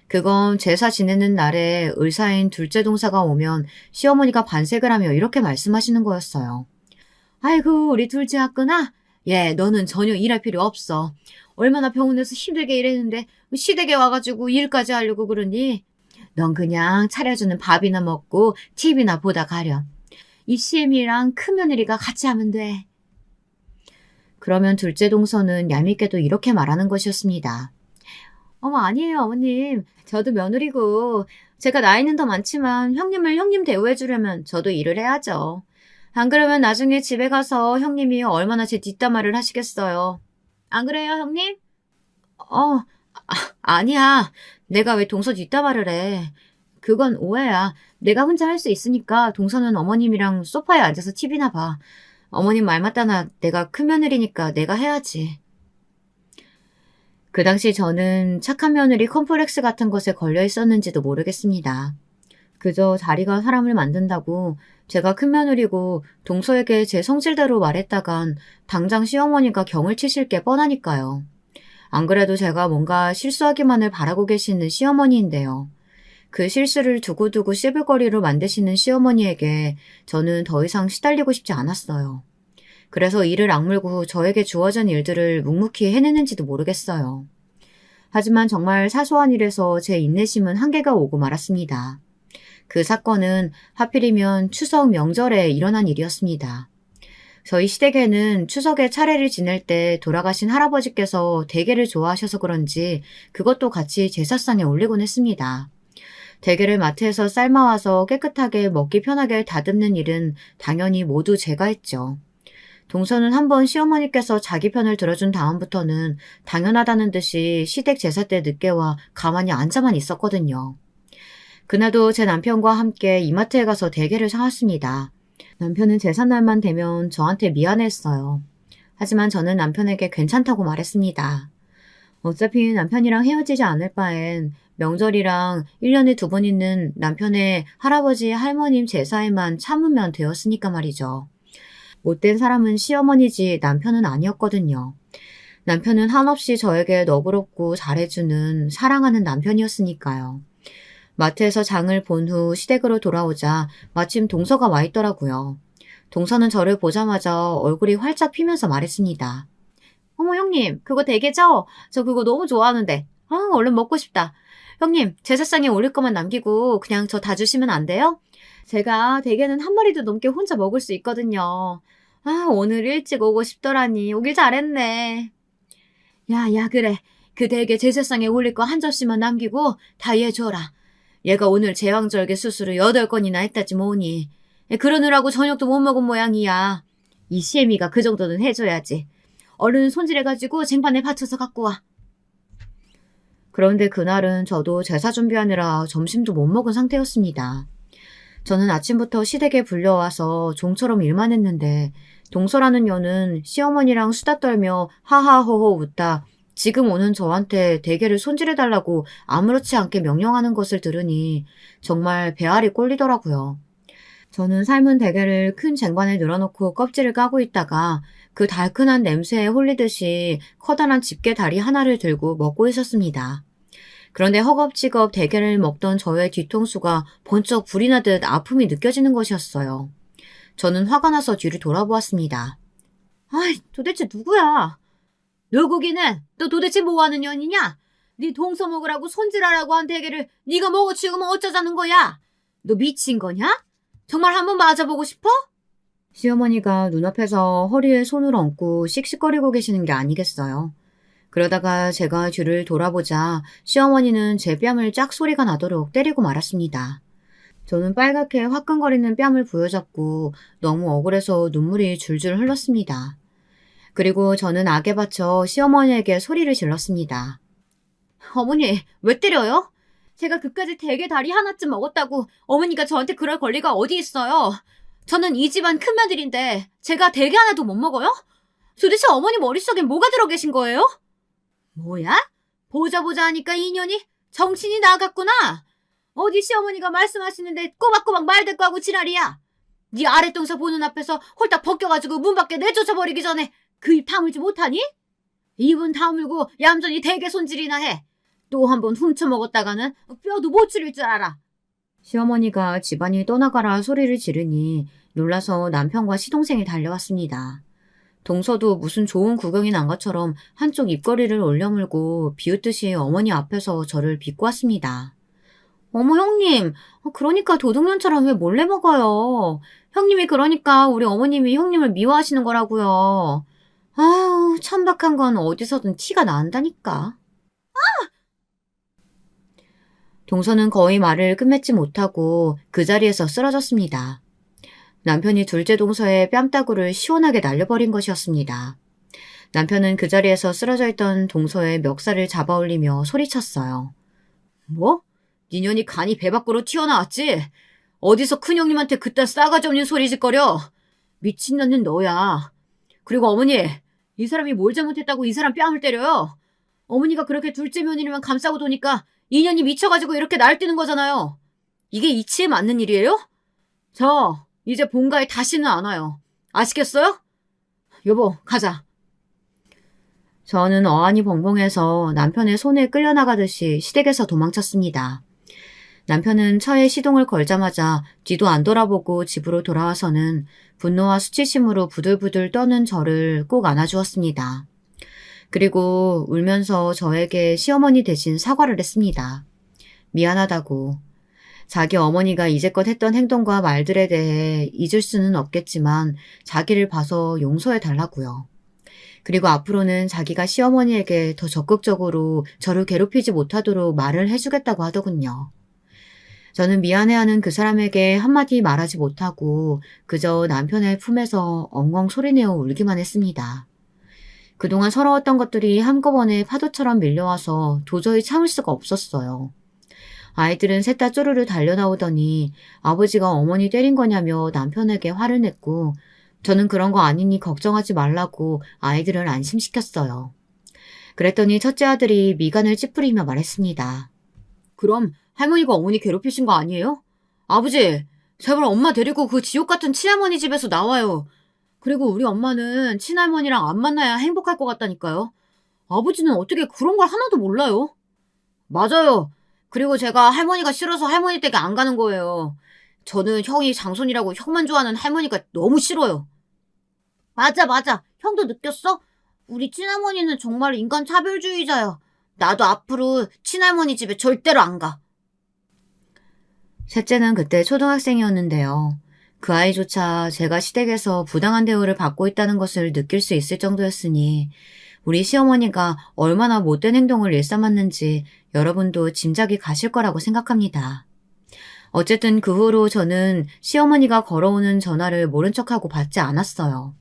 그건 제사 지내는 날에 의사인 둘째 동사가 오면 시어머니가 반색을 하며 이렇게 말씀하시는 거였어요. 아이고, 우리 둘째 왔구나? 예, 너는 전혀 일할 필요 없어. 얼마나 병원에서 힘들게 일했는데 시댁에 와가지고 일까지 하려고 그러니? 넌 그냥 차려주는 밥이나 먹고 TV나 보다 가렴. 이 시애미랑 큰며느리가 같이 하면 돼. 그러면 둘째 동서는 얄밉게도 이렇게 말하는 것이었습니다. 어머, 아니에요, 어머님. 저도 며느리고 제가 나이는 더 많지만 형님을 형님 대우해주려면 저도 일을 해야죠. 안 그러면 나중에 집에 가서 형님이 얼마나 제 뒷담화를 하시겠어요. 안 그래요, 형님? 아니야. 내가 왜 동서 뒷담화를 해. 그건 오해야. 내가 혼자 할 수 있으니까 동서는 어머님이랑 소파에 앉아서 TV나 봐. 어머님 말 맞다나 내가 큰며느리니까 내가 해야지. 그 당시 저는 착한 며느리 컴플렉스 같은 것에 걸려 있었는지도 모르겠습니다. 그저 자리가 사람을 만든다고 제가 큰며느리고 동서에게 제 성질대로 말했다간 당장 시어머니가 경을 치실 게 뻔하니까요. 안 그래도 제가 뭔가 실수하기만을 바라고 계시는 시어머니인데요. 그 실수를 두고두고 씹을거리로 만드시는 시어머니에게 저는 더 이상 시달리고 싶지 않았어요. 그래서 이를 악물고 저에게 주어진 일들을 묵묵히 해내는지도 모르겠어요. 하지만 정말 사소한 일에서 제 인내심은 한계가 오고 말았습니다. 그 사건은 하필이면 추석 명절에 일어난 일이었습니다. 저희 시댁에는 추석에 차례를 지낼 때 돌아가신 할아버지께서 대게를 좋아하셔서 그런지 그것도 같이 제사상에 올리곤 했습니다. 대게를 마트에서 삶아와서 깨끗하게 먹기 편하게 다듬는 일은 당연히 모두 제가 했죠. 동서는 한번 시어머니께서 자기 편을 들어준 다음부터는 당연하다는 듯이 시댁 제사 때 늦게 와 가만히 앉아만 있었거든요. 그날도 제 남편과 함께 이마트에 가서 대게를 사왔습니다. 남편은 제삿날만 되면 저한테 미안했어요. 하지만 저는 남편에게 괜찮다고 말했습니다. 어차피 남편이랑 헤어지지 않을 바엔 명절이랑 1년에 2번 있는 남편의 할아버지 할머님 제사에만 참으면 되었으니까 말이죠. 못된 사람은 시어머니지 남편은 아니었거든요. 남편은 한없이 저에게 너그럽고 잘해주는 사랑하는 남편이었으니까요. 마트에서 장을 본 후 시댁으로 돌아오자 마침 동서가 와 있더라고요. 동서는 저를 보자마자 얼굴이 활짝 피면서 말했습니다. 어머 형님, 그거 대게죠? 저 그거 너무 좋아하는데. 얼른 먹고 싶다. 형님, 제사상에 올릴 것만 남기고 그냥 저 다 주시면 안 돼요? 제가 대게는 한 마리도 넘게 혼자 먹을 수 있거든요. 오늘 일찍 오고 싶더라니. 오길 잘했네. 야, 그래. 그 대게 제사상에 올릴 거 한 접시만 남기고 다 얘 줘라. 얘가 오늘 제왕절개 수술을 8건이나 했다지 뭐니. 그러느라고 저녁도 못 먹은 모양이야. 이 시애미가 그 정도는 해줘야지. 얼른 손질해가지고 쟁반에 받쳐서 갖고 와. 그런데 그날은 저도 제사 준비하느라 점심도 못 먹은 상태였습니다. 저는 아침부터 시댁에 불려와서 종처럼 일만 했는데 동서라는 년은 시어머니랑 수다 떨며 하하호호 웃다 지금 오는 저한테 대게를 손질해달라고 아무렇지 않게 명령하는 것을 들으니 정말 배알이 꼴리더라고요. 저는 삶은 대게를 큰 쟁반에 늘어놓고 껍질을 까고 있다가 그 달큰한 냄새에 홀리듯이 커다란 집게 다리 하나를 들고 먹고 있었습니다. 그런데 허겁지겁 대게를 먹던 저의 뒤통수가 번쩍 불이 나듯 아픔이 느껴지는 것이었어요. 저는 화가 나서 뒤를 돌아보았습니다. 도대체 누구야? 누구기는? 너 도대체 뭐하는 년이냐? 네 동서 먹으라고 손질하라고 한 대게를 네가 먹어치우면 어쩌자는 거야? 너 미친 거냐? 정말 한번 맞아보고 싶어? 시어머니가 눈앞에서 허리에 손을 얹고 씩씩거리고 계시는 게 아니겠어요. 그러다가 제가 뒤를 돌아보자 시어머니는 제 뺨을 짝 소리가 나도록 때리고 말았습니다. 저는 빨갛게 화끈거리는 뺨을 부여잡고 너무 억울해서 눈물이 줄줄 흘렀습니다. 그리고 저는 악에 받쳐 시어머니에게 소리를 질렀습니다. 어머니, 왜 때려요? 제가 그까짓 대게 다리 하나쯤 먹었다고 어머니가 저한테 그럴 권리가 어디 있어요? 저는 이 집안 큰며느리인데 제가 대게 하나도 못 먹어요? 도대체 어머니 머릿속에 뭐가 들어 계신 거예요? 뭐야? 보자 하니까 인연이 정신이 나갔구나. 어디 시어머니가 말씀하시는데 꼬박꼬박 말대꾸하고 지랄이야. 네 아랫동서 보는 앞에서 홀딱 벗겨가지고 문 밖에 내쫓아버리기 전에 그 입 다물지 못하니? 입은 다물고 얌전히 대게 손질이나 해. 또 한 번 훔쳐먹었다가는 뼈도 못 추릴 줄 알아. 시어머니가 집안이 떠나가라 소리를 지르니 놀라서 남편과 시동생이 달려왔습니다. 동서도 무슨 좋은 구경이 난 것처럼 한쪽 입꼬리를 올려물고 비웃듯이 어머니 앞에서 저를 비꼬았습니다. 어머 형님, 그러니까 도둑년처럼 왜 몰래 먹어요? 형님이 그러니까 우리 어머님이 형님을 미워하시는 거라고요. 아우, 천박한 건 어디서든 티가 난다니까. 동서는 거의 말을 끝맺지 못하고 그 자리에서 쓰러졌습니다. 남편이 둘째 동서의 뺨따구를 시원하게 날려버린 것이었습니다. 남편은 그 자리에서 쓰러져 있던 동서의 멱살을 잡아올리며 소리쳤어요. 뭐? 니년이 간이 배 밖으로 튀어나왔지? 어디서 큰형님한테 그딴 싸가지 없는 소리 짓거려? 미친년은 너야. 그리고 어머니, 이 사람이 뭘 잘못했다고 이 사람 뺨을 때려요? 어머니가 그렇게 둘째 며느리만 감싸고 도니까 인연이 미쳐가지고 이렇게 날뛰는 거잖아요. 이게 이치에 맞는 일이에요? 저 이제 본가에 다시는 안 와요. 아시겠어요? 여보, 가자. 저는 어안이 벙벙해서 남편의 손에 끌려나가듯이 시댁에서 도망쳤습니다. 남편은 차에 시동을 걸자마자 뒤도 안 돌아보고 집으로 돌아와서는 분노와 수치심으로 부들부들 떠는 저를 꼭 안아주었습니다. 그리고 울면서 저에게 시어머니 대신 사과를 했습니다. 미안하다고. 자기 어머니가 이제껏 했던 행동과 말들에 대해 잊을 수는 없겠지만 자기를 봐서 용서해 달라고요. 그리고 앞으로는 자기가 시어머니에게 더 적극적으로 저를 괴롭히지 못하도록 말을 해주겠다고 하더군요. 저는 미안해하는 그 사람에게 한마디 말하지 못하고 그저 남편의 품에서 엉엉 소리내어 울기만 했습니다. 그동안 서러웠던 것들이 한꺼번에 파도처럼 밀려와서 도저히 참을 수가 없었어요. 아이들은 셋 다 쪼르르 달려나오더니 아버지가 어머니 때린 거냐며 남편에게 화를 냈고 저는 그런 거 아니니 걱정하지 말라고 아이들을 안심시켰어요. 그랬더니 첫째 아들이 미간을 찌푸리며 말했습니다. 그럼 할머니가 어머니 괴롭히신 거 아니에요? 아버지, 제발 엄마 데리고 그 지옥 같은 친할머니 집에서 나와요. 그리고 우리 엄마는 친할머니랑 안 만나야 행복할 것 같다니까요. 아버지는 어떻게 그런 걸 하나도 몰라요? 맞아요. 그리고 제가 할머니가 싫어서 할머니 댁에 안 가는 거예요. 저는 형이 장손이라고 형만 좋아하는 할머니가 너무 싫어요. 맞아, 맞아. 형도 느꼈어? 우리 친할머니는 정말 인간 차별주의자야. 나도 앞으로 친할머니 집에 절대로 안 가. 셋째는 그때 초등학생이었는데요. 그 아이조차 제가 시댁에서 부당한 대우를 받고 있다는 것을 느낄 수 있을 정도였으니 우리 시어머니가 얼마나 못된 행동을 일삼았는지 여러분도 짐작이 가실 거라고 생각합니다. 어쨌든 그 후로 저는 시어머니가 걸어오는 전화를 모른 척하고 받지 않았어요.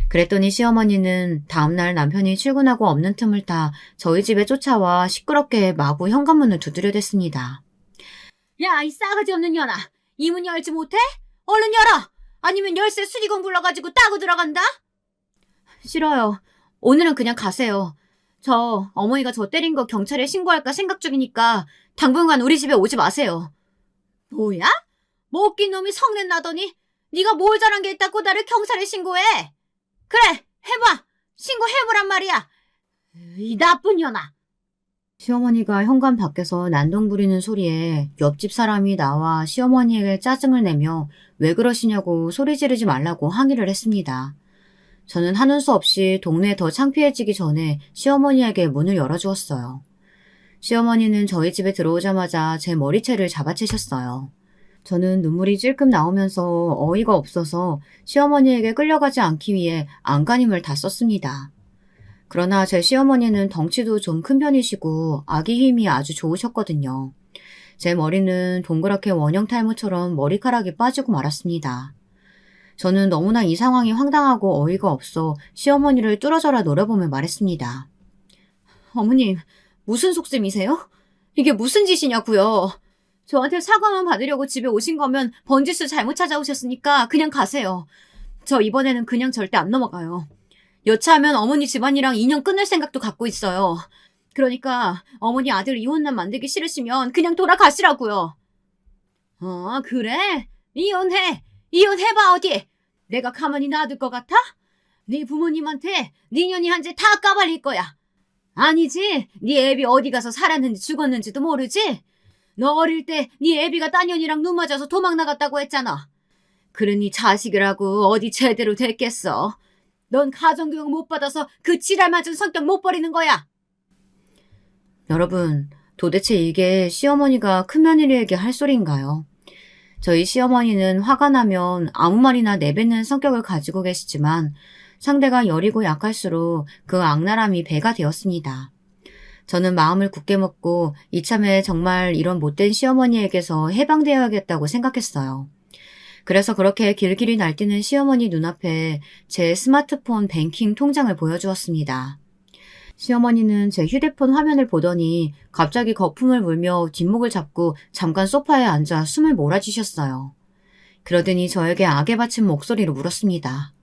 그랬더니 시어머니는 다음날 남편이 출근하고 없는 틈을 타 저희 집에 쫓아와 시끄럽게 마구 현관문을 두드려댔습니다. 야, 이 싸가지 없는 년아. 이 문 열지 못해? 얼른 열어! 아니면 열쇠 수리공 불러가지고 따고 들어간다? 싫어요. 오늘은 그냥 가세요. 저 어머니가 저 때린 거 경찰에 신고할까 생각 중이니까 당분간 우리 집에 오지 마세요. 뭐야? 뭐 웃긴 놈이 성낸 나더니 네가 뭘 잘한 게 있다고 나를 경찰에 신고해? 그래, 해봐. 신고해보란 말이야. 이 나쁜 년아. 시어머니가 현관 밖에서 난동 부리는 소리에 옆집 사람이 나와 시어머니에게 짜증을 내며 왜 그러시냐고 소리 지르지 말라고 항의를 했습니다. 저는 하는 수 없이 동네에 더 창피해지기 전에 시어머니에게 문을 열어주었어요. 시어머니는 저희 집에 들어오자마자 제 머리채를 잡아채셨어요. 저는 눈물이 찔끔 나오면서 어이가 없어서 시어머니에게 끌려가지 않기 위해 안간힘을 다 썼습니다. 그러나 제 시어머니는 덩치도 좀 큰 편이시고 아기 힘이 아주 좋으셨거든요. 제 머리는 동그랗게 원형 탈모처럼 머리카락이 빠지고 말았습니다. 저는 너무나 이 상황이 황당하고 어이가 없어 시어머니를 뚫어져라 노려보며 말했습니다. 어머님, 무슨 속셈이세요? 이게 무슨 짓이냐고요? 저한테 사과만 받으려고 집에 오신 거면 번지수 잘못 찾아오셨으니까 그냥 가세요. 저 이번에는 그냥 절대 안 넘어가요. 여차하면 어머니 집안이랑 인연 끊을 생각도 갖고 있어요. 그러니까 어머니 아들 이혼남 만들기 싫으시면 그냥 돌아가시라고요. 그래? 이혼해. 이혼해봐 어디. 내가 가만히 놔둘 것 같아? 네 부모님한테 네 년이 한 재 다 까발릴 거야. 아니지. 네 애비 어디 가서 살았는지 죽었는지도 모르지? 너 어릴 때 네 애비가 따년이랑 눈 맞아서 도망 나갔다고 했잖아. 그러니 자식이라고 어디 제대로 됐겠어. 넌 가정교육 못 받아서 그 지랄 맞은 성격 못 버리는 거야. 여러분, 도대체 이게 시어머니가 큰며느리에게 할 소리인가요? 저희 시어머니는 화가 나면 아무 말이나 내뱉는 성격을 가지고 계시지만 상대가 여리고 약할수록 그 악랄함이 배가 되었습니다. 저는 마음을 굳게 먹고 이참에 정말 이런 못된 시어머니에게서 해방되어야겠다고 생각했어요. 그래서 그렇게 길길이 날뛰는 시어머니 눈앞에 제 스마트폰 뱅킹 통장을 보여주었습니다. 시어머니는 제 휴대폰 화면을 보더니 갑자기 거품을 물며 뒷목을 잡고 잠깐 소파에 앉아 숨을 몰아주셨어요. 그러더니 저에게 악에 받친 목소리로 물었습니다.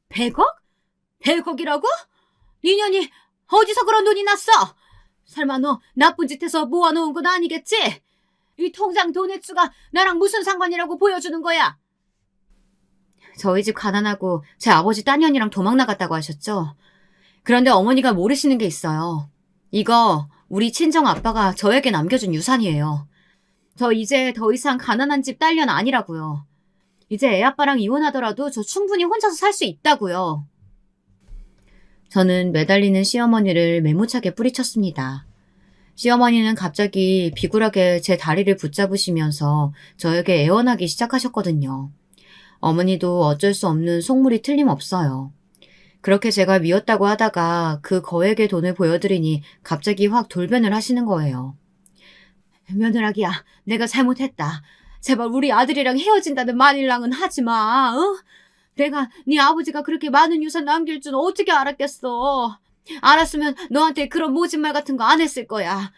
100억? 100억이라고? 니년이 어디서 그런 돈이 났어? 설마 너 나쁜 짓 해서 모아놓은 건 아니겠지? 이 통장 돈 액수가 나랑 무슨 상관이라고 보여주는 거야? 저희 집 가난하고 제 아버지 따년이랑 도망 나갔다고 하셨죠? 그런데 어머니가 모르시는 게 있어요. 이거 우리 친정 아빠가 저에게 남겨준 유산이에요. 저 이제 더 이상 가난한 집 딸년 아니라고요. 이제 애 아빠랑 이혼하더라도 저 충분히 혼자서 살 수 있다고요. 저는 매달리는 시어머니를 매무차게 뿌리쳤습니다. 시어머니는 갑자기 비굴하게 제 다리를 붙잡으시면서 저에게 애원하기 시작하셨거든요. 어머니도 어쩔 수 없는 속물이 틀림없어요. 그렇게 제가 미웠다고 하다가 그 거액의 돈을 보여드리니 갑자기 확 돌변을 하시는 거예요. 며느라기야, 내가 잘못했다. 제발 우리 아들이랑 헤어진다는 말이랑은 하지 마. 어? 내가 네 아버지가 그렇게 많은 유산 남길 줄 어떻게 알았겠어. 알았으면 너한테 그런 모진말 같은 거 안 했을 거야.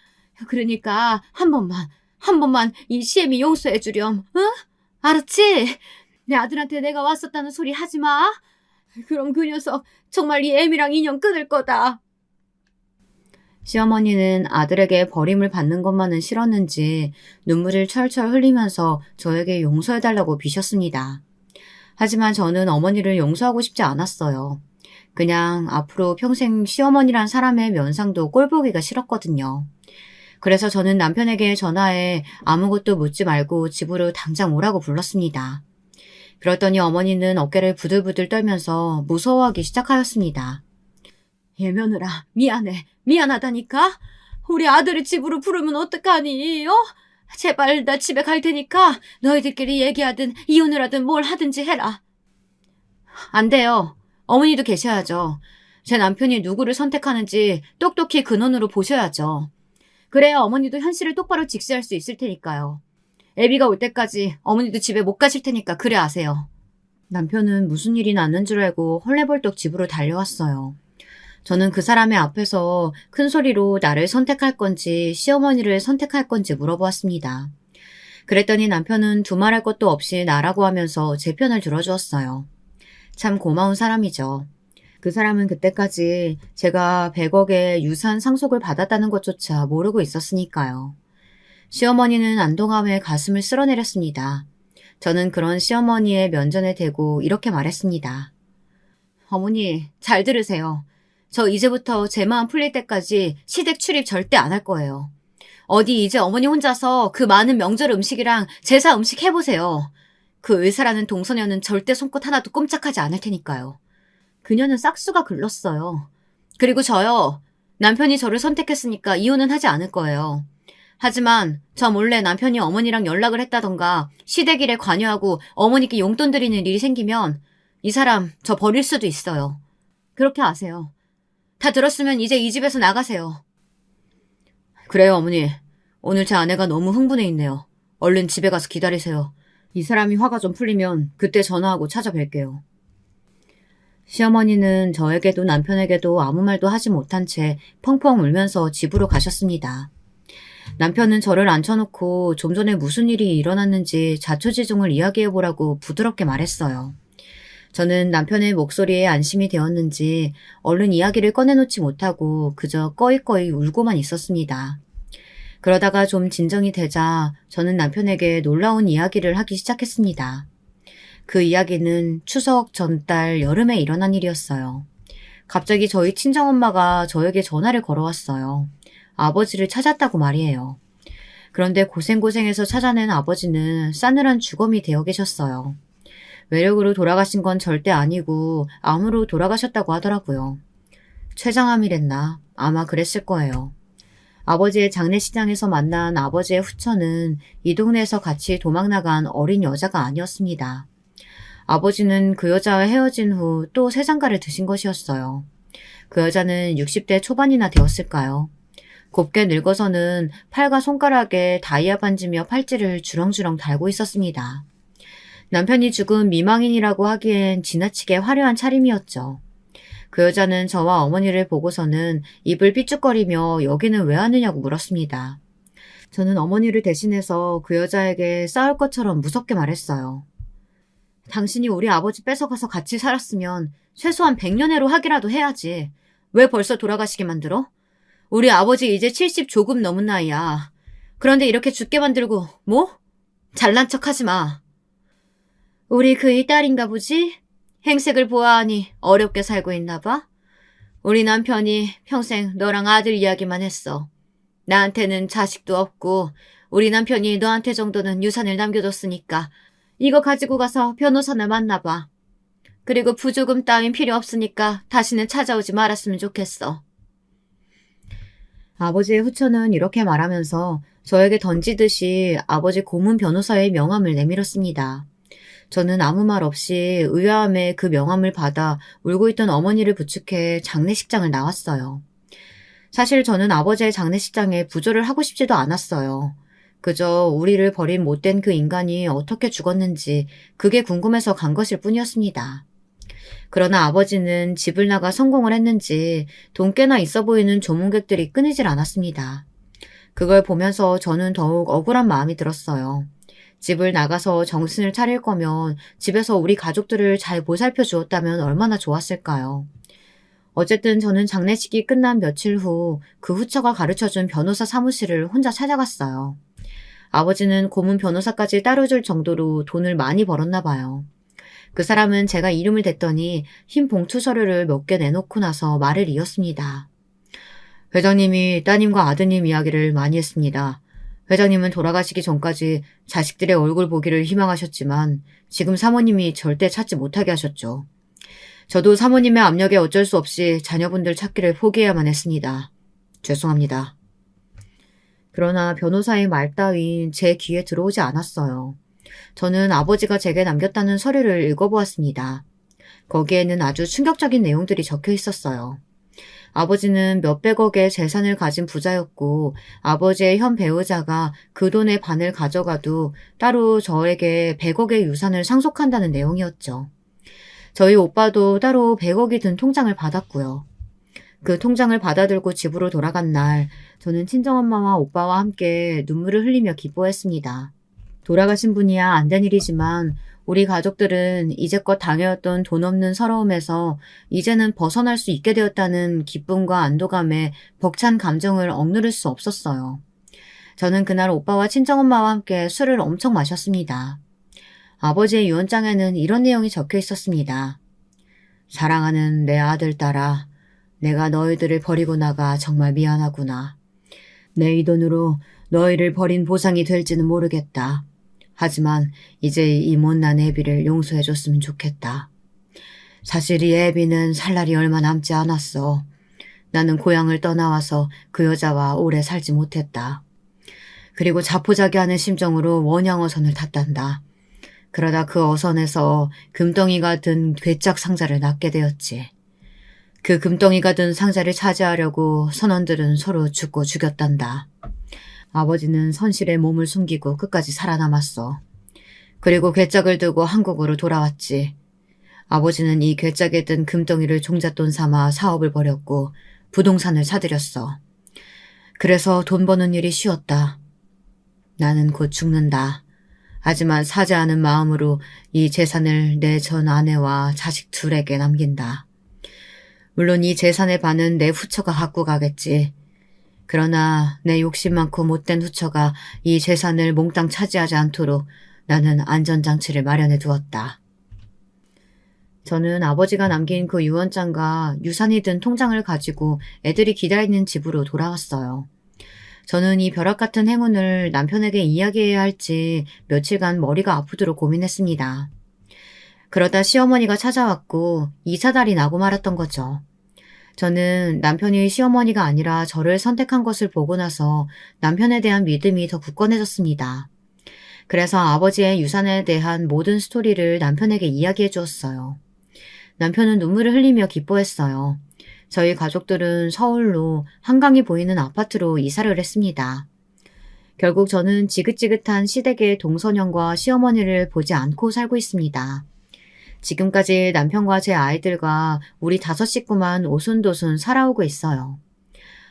그러니까 한 번만 이 시애미 용서해 주렴. 어? 알았지? 내 아들한테 내가 왔었다는 소리 하지 마. 그럼 그 녀석 정말 이 애미랑 인연 끊을 거다. 시어머니는 아들에게 버림을 받는 것만은 싫었는지 눈물을 철철 흘리면서 저에게 용서해달라고 비셨습니다. 하지만 저는 어머니를 용서하고 싶지 않았어요. 그냥 앞으로 평생 시어머니란 사람의 면상도 꼴보기가 싫었거든요. 그래서 저는 남편에게 전화해 아무것도 묻지 말고 집으로 당장 오라고 불렀습니다. 그랬더니 어머니는 어깨를 부들부들 떨면서 무서워하기 시작하였습니다. 며느라, 미안하다니까? 우리 아들을 집으로 부르면 어떡하니, 어? 제발 나 집에 갈 테니까 너희들끼리 얘기하든 이혼을 하든 뭘 하든지 해라. 안 돼요. 어머니도 계셔야죠. 제 남편이 누구를 선택하는지 똑똑히 근원으로 보셔야죠. 그래야 어머니도 현실을 똑바로 직시할 수 있을 테니까요. 애비가 올 때까지 어머니도 집에 못 가실 테니까 그래 아세요. 남편은 무슨 일이 났는 줄 알고 헐레벌떡 집으로 달려왔어요. 저는 그 사람의 앞에서 큰 소리로 나를 선택할 건지 시어머니를 선택할 건지 물어보았습니다. 그랬더니 남편은 두말할 것도 없이 나라고 하면서 제 편을 들어주었어요. 참 고마운 사람이죠. 그 사람은 그때까지 제가 100억의 유산 상속을 받았다는 것조차 모르고 있었으니까요. 시어머니는 안도감에 가슴을 쓸어내렸습니다. 저는 그런 시어머니의 면전에 대고 이렇게 말했습니다. 어머니, 잘 들으세요. 저 이제부터 제 마음 풀릴 때까지 시댁 출입 절대 안 할 거예요. 어디 이제 어머니 혼자서 그 많은 명절 음식이랑 제사 음식 해보세요. 그 의사라는 동서녀는 절대 손끝 하나도 꼼짝하지 않을 테니까요. 그녀는 싹수가 글렀어요. 그리고 저요. 남편이 저를 선택했으니까 이혼은 하지 않을 거예요. 하지만 저 몰래 남편이 어머니랑 연락을 했다던가 시댁 일에 관여하고 어머니께 용돈 드리는 일이 생기면 이 사람 저 버릴 수도 있어요. 그렇게 아세요. 다 들었으면 이제 이 집에서 나가세요. 그래요, 어머니. 오늘 제 아내가 너무 흥분해 있네요. 얼른 집에 가서 기다리세요. 이 사람이 화가 좀 풀리면 그때 전화하고 찾아뵐게요. 시어머니는 저에게도 남편에게도 아무 말도 하지 못한 채 펑펑 울면서 집으로 가셨습니다. 남편은 저를 앉혀놓고 좀 전에 무슨 일이 일어났는지 자초지종을 이야기해보라고 부드럽게 말했어요. 저는 남편의 목소리에 안심이 되었는지 얼른 이야기를 꺼내놓지 못하고 그저 꺼이꺼이 울고만 있었습니다. 그러다가 좀 진정이 되자 저는 남편에게 놀라운 이야기를 하기 시작했습니다. 그 이야기는 추석 전달 여름에 일어난 일이었어요. 갑자기 저희 친정엄마가 저에게 전화를 걸어왔어요. 아버지를 찾았다고 말이에요. 그런데 고생고생해서 찾아낸 아버지는 싸늘한 주검이 되어 계셨어요. 외력으로 돌아가신 건 절대 아니고 암으로 돌아가셨다고 하더라고요. 췌장암이랬나? 아마 그랬을 거예요. 아버지의 장례식장에서 만난 아버지의 후처는 이 동네에서 같이 도망나간 어린 여자가 아니었습니다. 아버지는 그 여자와 헤어진 후 또 새 장가를 드신 것이었어요. 그 여자는 60대 초반이나 되었을까요? 곱게 늙어서는 팔과 손가락에 다이아 반지며 팔찌를 주렁주렁 달고 있었습니다. 남편이 죽은 미망인이라고 하기엔 지나치게 화려한 차림이었죠. 그 여자는 저와 어머니를 보고서는 입을 삐죽거리며 여기는 왜 왔느냐고 물었습니다. 저는 어머니를 대신해서 그 여자에게 싸울 것처럼 무섭게 말했어요. 당신이 우리 아버지 뺏어가서 같이 살았으면 최소한 100년회로 하기라도 해야지. 왜 벌써 돌아가시게 만들어? 우리 아버지 이제 70 조금 넘은 나이야. 그런데 이렇게 죽게 만들고 뭐? 잘난 척하지 마. 우리 그이 딸인가 보지? 행색을 보아하니 어렵게 살고 있나 봐. 우리 남편이 평생 너랑 아들 이야기만 했어. 나한테는 자식도 없고 우리 남편이 너한테 정도는 유산을 남겨뒀으니까 이거 가지고 가서 변호사나 만나봐. 그리고 부조금 따윈 필요 없으니까 다시는 찾아오지 말았으면 좋겠어. 아버지의 후처는 이렇게 말하면서 저에게 던지듯이 아버지 고문 변호사의 명함을 내밀었습니다. 저는 아무 말 없이 의아함에 그 명함을 받아 울고 있던 어머니를 부축해 장례식장을 나왔어요. 사실 저는 아버지의 장례식장에 부조를 하고 싶지도 않았어요. 그저 우리를 버린 못된 그 인간이 어떻게 죽었는지 그게 궁금해서 간 것일 뿐이었습니다. 그러나 아버지는 집을 나가 성공을 했는지 돈 꽤나 있어 보이는 조문객들이 끊이질 않았습니다. 그걸 보면서 저는 더욱 억울한 마음이 들었어요. 집을 나가서 정신을 차릴 거면 집에서 우리 가족들을 잘 보살펴 주었다면 얼마나 좋았을까요? 어쨌든 저는 장례식이 끝난 며칠 후 그 후처가 가르쳐준 변호사 사무실을 혼자 찾아갔어요. 아버지는 고문 변호사까지 따로 줄 정도로 돈을 많이 벌었나 봐요. 그 사람은 제가 이름을 댔더니 흰 봉투 서류를 몇 개 내놓고 나서 말을 이었습니다. 회장님이 따님과 아드님 이야기를 많이 했습니다. 회장님은 돌아가시기 전까지 자식들의 얼굴 보기를 희망하셨지만 지금 사모님이 절대 찾지 못하게 하셨죠. 저도 사모님의 압력에 어쩔 수 없이 자녀분들 찾기를 포기해야만 했습니다. 죄송합니다. 그러나 변호사의 말 따윈 제 귀에 들어오지 않았어요. 저는 아버지가 제게 남겼다는 서류를 읽어보았습니다. 거기에는 아주 충격적인 내용들이 적혀 있었어요. 아버지는 몇백억의 재산을 가진 부자였고 아버지의 현 배우자가 그 돈의 반을 가져가도 따로 저에게 100억의 유산을 상속한다는 내용이었죠. 저희 오빠도 따로 100억이 든 통장을 받았고요. 그 통장을 받아들고 집으로 돌아간 날 저는 친정엄마와 오빠와 함께 눈물을 흘리며 기뻐했습니다. 돌아가신 분이야 안 된 일이지만 우리 가족들은 이제껏 당해왔던 돈 없는 서러움에서 이제는 벗어날 수 있게 되었다는 기쁨과 안도감에 벅찬 감정을 억누를 수 없었어요. 저는 그날 오빠와 친정엄마와 함께 술을 엄청 마셨습니다. 아버지의 유언장에는 이런 내용이 적혀 있었습니다. 사랑하는 내 아들, 딸아, 내가 너희들을 버리고 나가 정말 미안하구나. 내 이 돈으로 너희를 버린 보상이 될지는 모르겠다. 하지만 이제 이 못난 애비를 용서해줬으면 좋겠다. 사실 이 애비는 살 날이 얼마 남지 않았어. 나는 고향을 떠나와서 그 여자와 오래 살지 못했다. 그리고 자포자기하는 심정으로 원양어선을 탔단다. 그러다 그 어선에서 금덩이가 든 괴짝 상자를 낚게 되었지. 그 금덩이가 든 상자를 차지하려고 선원들은 서로 죽고 죽였단다. 아버지는 선실에 몸을 숨기고 끝까지 살아남았어. 그리고 괴짝을 들고 한국으로 돌아왔지. 아버지는 이 괴짝에 든 금덩이를 종잣돈 삼아 사업을 벌였고 부동산을 사들였어. 그래서 돈 버는 일이 쉬웠다. 나는 곧 죽는다. 하지만 사죄하는 마음으로 이 재산을 내 전 아내와 자식 둘에게 남긴다. 물론 이 재산의 반은 내 후처가 갖고 가겠지. 그러나 내 욕심 많고 못된 후처가 이 재산을 몽땅 차지하지 않도록 나는 안전장치를 마련해 두었다. 저는 아버지가 남긴 그 유언장과 유산이 든 통장을 가지고 애들이 기다리는 집으로 돌아왔어요. 저는 이 벼락 같은 행운을 남편에게 이야기해야 할지 며칠간 머리가 아프도록 고민했습니다. 그러다 시어머니가 찾아왔고 이사달이 나고 말았던 거죠. 저는 남편이 시어머니가 아니라 저를 선택한 것을 보고 나서 남편에 대한 믿음이 더 굳건해졌습니다. 그래서 아버지의 유산에 대한 모든 스토리를 남편에게 이야기해 주었어요. 남편은 눈물을 흘리며 기뻐했어요. 저희 가족들은 서울로 한강이 보이는 아파트로 이사를 했습니다. 결국 저는 지긋지긋한 시댁의 동서년과 시어머니를 보지 않고 살고 있습니다. 지금까지 남편과 제 아이들과 우리 5 식구만 오순도순 살아오고 있어요.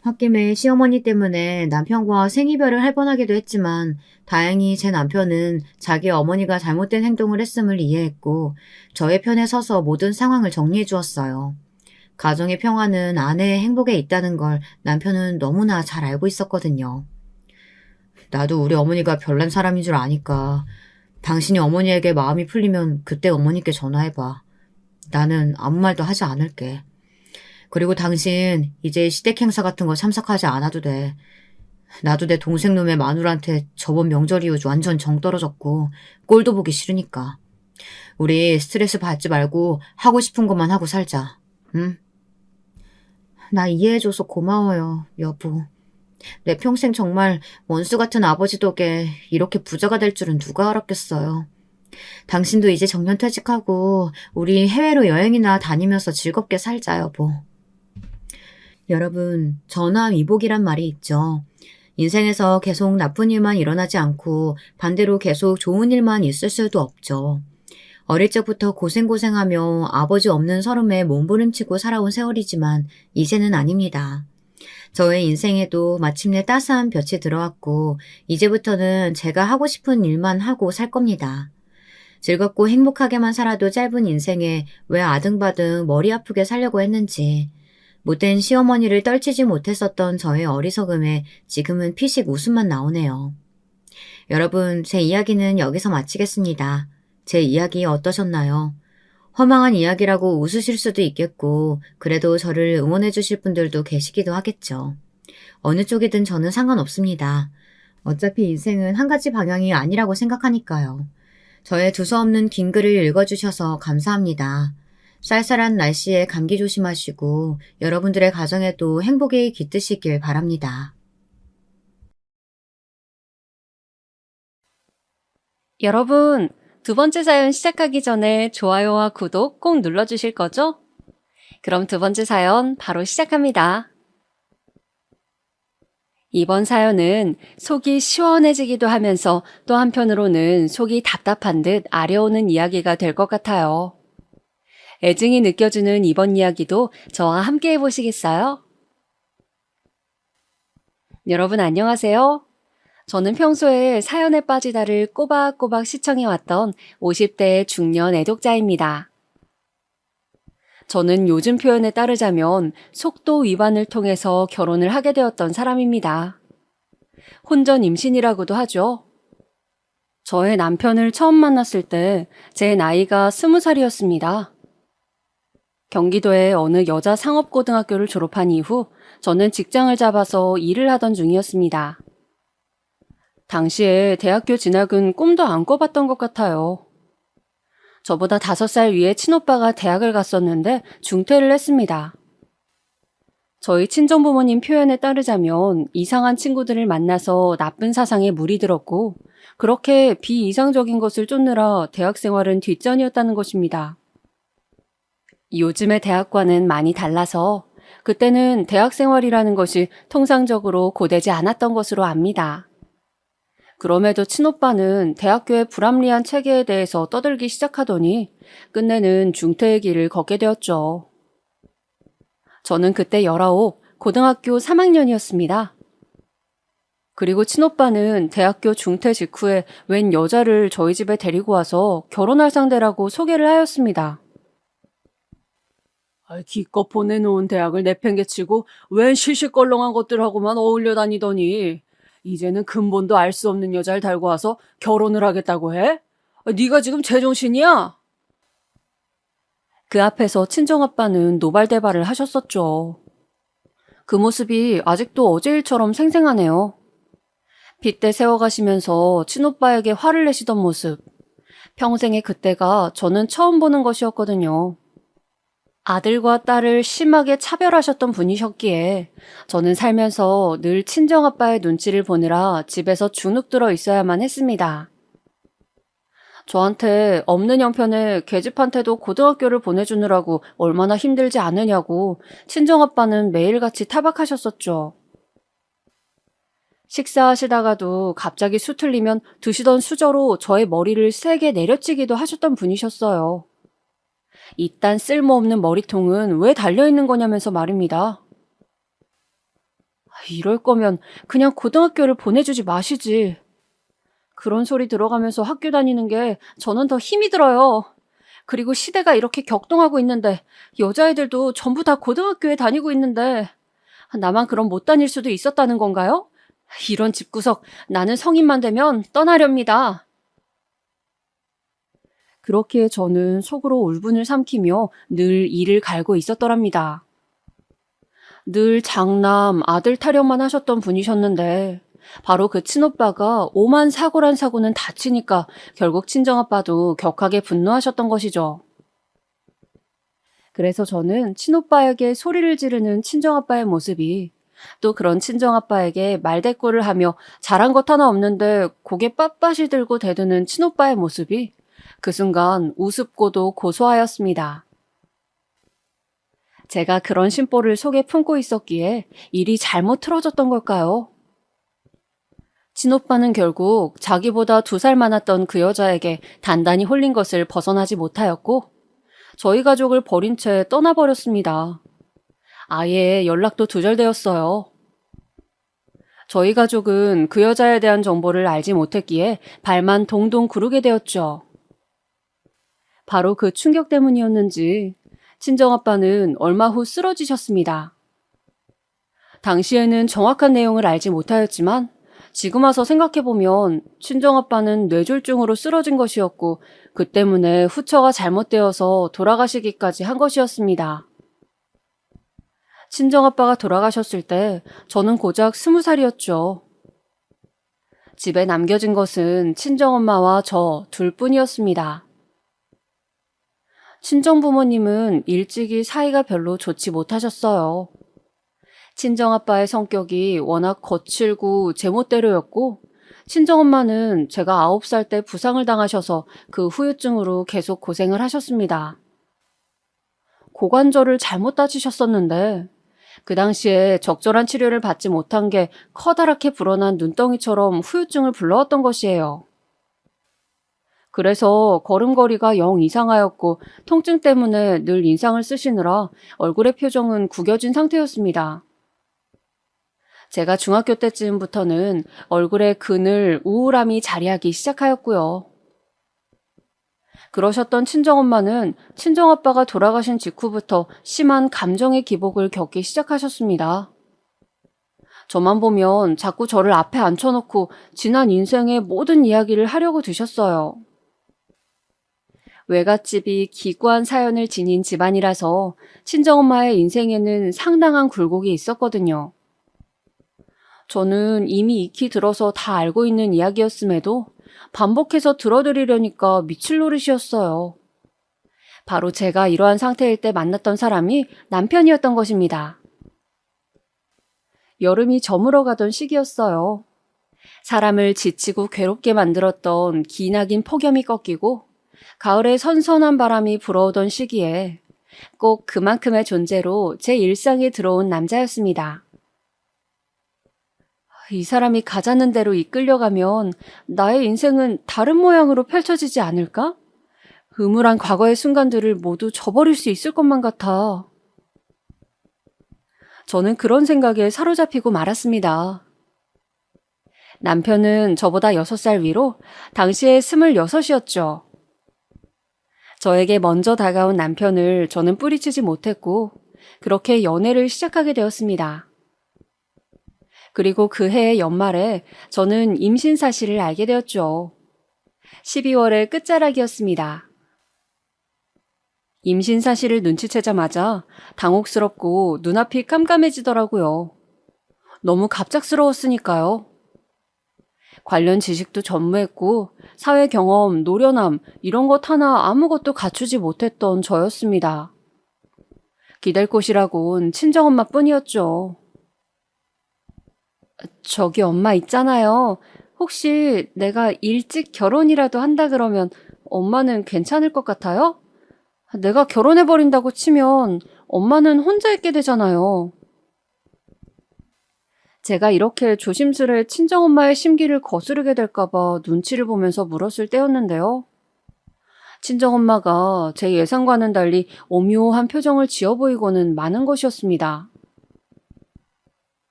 홧김에 시어머니 때문에 남편과 생이별을 할 뻔하기도 했지만 다행히 제 남편은 자기 어머니가 잘못된 행동을 했음을 이해했고 저의 편에 서서 모든 상황을 정리해 주었어요. 가정의 평화는 아내의 행복에 있다는 걸 남편은 너무나 잘 알고 있었거든요. 나도 우리 어머니가 별난 사람인 줄 아니까 당신이 어머니에게 마음이 풀리면 그때 어머니께 전화해봐. 나는 아무 말도 하지 않을게. 그리고 당신 이제 시댁 행사 같은 거 참석하지 않아도 돼. 나도 내 동생 놈의 마누라한테 저번 명절 이후 완전 정 떨어졌고 꼴도 보기 싫으니까. 우리 스트레스 받지 말고 하고 싶은 것만 하고 살자. 응? 나 이해해줘서 고마워요, 여보. 내 평생 정말 원수 같은 아버지 덕에 이렇게 부자가 될 줄은 누가 알았겠어요. 당신도 이제 정년퇴직하고 우리 해외로 여행이나 다니면서 즐겁게 살자, 여보. 여러분, 전화위복이란 말이 있죠. 인생에서 계속 나쁜 일만 일어나지 않고 반대로 계속 좋은 일만 있을 수도 없죠. 어릴 적부터 고생고생하며 아버지 없는 서름에 몸부림치고 살아온 세월이지만 이제는 아닙니다. 저의 인생에도 마침내 따스한 볕이 들어왔고 이제부터는 제가 하고 싶은 일만 하고 살 겁니다. 즐겁고 행복하게만 살아도 짧은 인생에 왜 아등바등 머리 아프게 살려고 했는지, 못된 시어머니를 떨치지 못했었던 저의 어리석음에 지금은 피식 웃음만 나오네요. 여러분, 제 이야기는 여기서 마치겠습니다. 제 이야기 어떠셨나요? 허망한 이야기라고 웃으실 수도 있겠고 그래도 저를 응원해 주실 분들도 계시기도 하겠죠. 어느 쪽이든 저는 상관없습니다. 어차피 인생은 한 가지 방향이 아니라고 생각하니까요. 저의 두서없는 긴 글을 읽어주셔서 감사합니다. 쌀쌀한 날씨에 감기 조심하시고 여러분들의 가정에도 행복이 깃드시길 바랍니다. 여러분, 두 번째 사연 시작하기 전에 좋아요와 구독 꼭 눌러주실 거죠? 그럼 두 번째 사연 바로 시작합니다. 이번 사연은 속이 시원해지기도 하면서 또 한편으로는 속이 답답한 듯 아려오는 이야기가 될 것 같아요. 애증이 느껴지는 이번 이야기도 저와 함께 해보시겠어요? 여러분 안녕하세요. 저는 평소에 사연에 빠지다를 꼬박꼬박 시청해왔던 50대의 중년 애독자입니다. 저는 요즘 표현에 따르자면 속도 위반을 통해서 결혼을 하게 되었던 사람입니다. 혼전 임신이라고도 하죠. 저의 남편을 처음 만났을 때 제 나이가 20살이었습니다. 경기도의 어느 여자 상업고등학교를 졸업한 이후 저는 직장을 잡아서 일을 하던 중이었습니다. 당시에 대학교 진학은 꿈도 안 꿔봤던 것 같아요. 저보다 5살 위에 친오빠가 대학을 갔었는데 중퇴를 했습니다. 저희 친정부모님 표현에 따르자면 이상한 친구들을 만나서 나쁜 사상에 물이 들었고 그렇게 비이상적인 것을 쫓느라 대학 생활은 뒷전이었다는 것입니다. 요즘의 대학과는 많이 달라서 그때는 대학 생활이라는 것이 통상적으로 고되지 않았던 것으로 압니다. 그럼에도 친오빠는 대학교의 불합리한 체계에 대해서 떠들기 시작하더니 끝내는 중퇴의 길을 걷게 되었죠. 저는 그때 19, 고등학교 3학년이었습니다. 그리고 친오빠는 대학교 중퇴 직후에 웬 여자를 저희 집에 데리고 와서 결혼할 상대라고 소개를 하였습니다. 기껏 보내놓은 대학을 내팽개치고 웬 시시껄렁한 것들하고만 어울려 다니더니 이제는 근본도 알 수 없는 여자를 달고 와서 결혼을 하겠다고 해? 네가 지금 제정신이야? 그 앞에서 친정아빠는 노발대발을 하셨었죠. 그 모습이 아직도 어제 일처럼 생생하네요. 빗대 세워가시면서 친오빠에게 화를 내시던 모습. 평생의 그때가 저는 처음 보는 것이었거든요. 아들과 딸을 심하게 차별하셨던 분이셨기에 저는 살면서 늘 친정아빠의 눈치를 보느라 집에서 주눅 들어 있어야만 했습니다. 저한테 없는 형편에 계집한테도 고등학교를 보내주느라고 얼마나 힘들지 않으냐고 친정아빠는 매일같이 타박하셨었죠. 식사하시다가도 갑자기 수틀리면 드시던 수저로 저의 머리를 세게 내려치기도 하셨던 분이셨어요. 이딴 쓸모없는 머리통은 왜 달려있는 거냐면서 말입니다. 이럴 거면 그냥 고등학교를 보내주지 마시지. 그런 소리 들어가면서 학교 다니는 게 저는 더 힘이 들어요. 그리고 시대가 이렇게 격동하고 있는데 여자애들도 전부 다 고등학교에 다니고 있는데 나만 그럼 못 다닐 수도 있었다는 건가요? 이런 집구석 나는 성인만 되면 떠나렵니다. 그렇기에 저는 속으로 울분을 삼키며 늘 이를 갈고 있었더랍니다. 늘 장남, 아들 타령만 하셨던 분이셨는데 바로 그 친오빠가 오만 사고란 사고는 다치니까 결국 친정아빠도 격하게 분노하셨던 것이죠. 그래서 저는 친오빠에게 소리를 지르는 친정아빠의 모습이 또 그런 친정아빠에게 말대꾸를 하며 잘한 것 하나 없는데 고개 빳빳이 들고 대드는 친오빠의 모습이 그 순간 우습고도 고소하였습니다. 제가 그런 심보를 속에 품고 있었기에 일이 잘못 틀어졌던 걸까요? 친오빠는 결국 자기보다 2살 많았던 그 여자에게 단단히 홀린 것을 벗어나지 못하였고 저희 가족을 버린 채 떠나버렸습니다. 아예 연락도 두절되었어요. 저희 가족은 그 여자에 대한 정보를 알지 못했기에 발만 동동 구르게 되었죠. 바로 그 충격 때문이었는지 친정아빠는 얼마 후 쓰러지셨습니다. 당시에는 정확한 내용을 알지 못하였지만 지금 와서 생각해보면 친정아빠는 뇌졸중으로 쓰러진 것이었고 그 때문에 후처가 잘못되어서 돌아가시기까지 한 것이었습니다. 친정아빠가 돌아가셨을 때 저는 고작 20살이었죠. 집에 남겨진 것은 친정엄마와 저 둘뿐이었습니다. 친정부모님은 일찍이 사이가 별로 좋지 못하셨어요. 친정아빠의 성격이 워낙 거칠고 제멋대로였고 친정엄마는 제가 9살 때 부상을 당하셔서 그 후유증으로 계속 고생을 하셨습니다. 고관절을 잘못 다치셨었는데 그 당시에 적절한 치료를 받지 못한 게 커다랗게 불어난 눈덩이처럼 후유증을 불러왔던 것이에요. 그래서 걸음걸이가 영 이상하였고 통증 때문에 늘 인상을 쓰시느라 얼굴의 표정은 구겨진 상태였습니다. 제가 중학교 때쯤부터는 얼굴에 그늘, 우울함이 자리하기 시작하였고요. 그러셨던 친정엄마는 친정아빠가 돌아가신 직후부터 심한 감정의 기복을 겪기 시작하셨습니다. 저만 보면 자꾸 저를 앞에 앉혀놓고 지난 인생의 모든 이야기를 하려고 드셨어요. 외갓집이 기구한 사연을 지닌 집안이라서 친정엄마의 인생에는 상당한 굴곡이 있었거든요. 저는 이미 익히 들어서 다 알고 있는 이야기였음에도 반복해서 들어드리려니까 미칠 노릇이었어요. 바로 제가 이러한 상태일 때 만났던 사람이 남편이었던 것입니다. 여름이 저물어가던 시기였어요. 사람을 지치고 괴롭게 만들었던 기나긴 폭염이 꺾이고 가을에 선선한 바람이 불어오던 시기에 꼭 그만큼의 존재로 제 일상에 들어온 남자였습니다. 이 사람이 가자는 대로 이끌려가면 나의 인생은 다른 모양으로 펼쳐지지 않을까? 음울한 과거의 순간들을 모두 저버릴 수 있을 것만 같아. 저는 그런 생각에 사로잡히고 말았습니다. 남편은 저보다 6살 위로 당시에 26이었죠. 저에게 먼저 다가온 남편을 저는 뿌리치지 못했고 그렇게 연애를 시작하게 되었습니다. 그리고 그 해의 연말에 저는 임신 사실을 알게 되었죠. 12월의 끝자락이었습니다. 임신 사실을 눈치채자마자 당혹스럽고 눈앞이 깜깜해지더라고요. 너무 갑작스러웠으니까요. 관련 지식도 전무했고 사회 경험, 노련함 이런 것 하나 아무것도 갖추지 못했던 저였습니다. 기댈 곳이라곤 친정엄마뿐이었죠. 저기 엄마 있잖아요. 혹시 내가 일찍 결혼이라도 한다 그러면 엄마는 괜찮을 것 같아요? 내가 결혼해버린다고 치면 엄마는 혼자 있게 되잖아요. 제가 이렇게 조심스레 친정엄마의 심기를 거스르게 될까봐 눈치를 보면서 물었을 때였는데요. 친정엄마가 제 예상과는 달리 오묘한 표정을 지어 보이고는 마는 것이었습니다.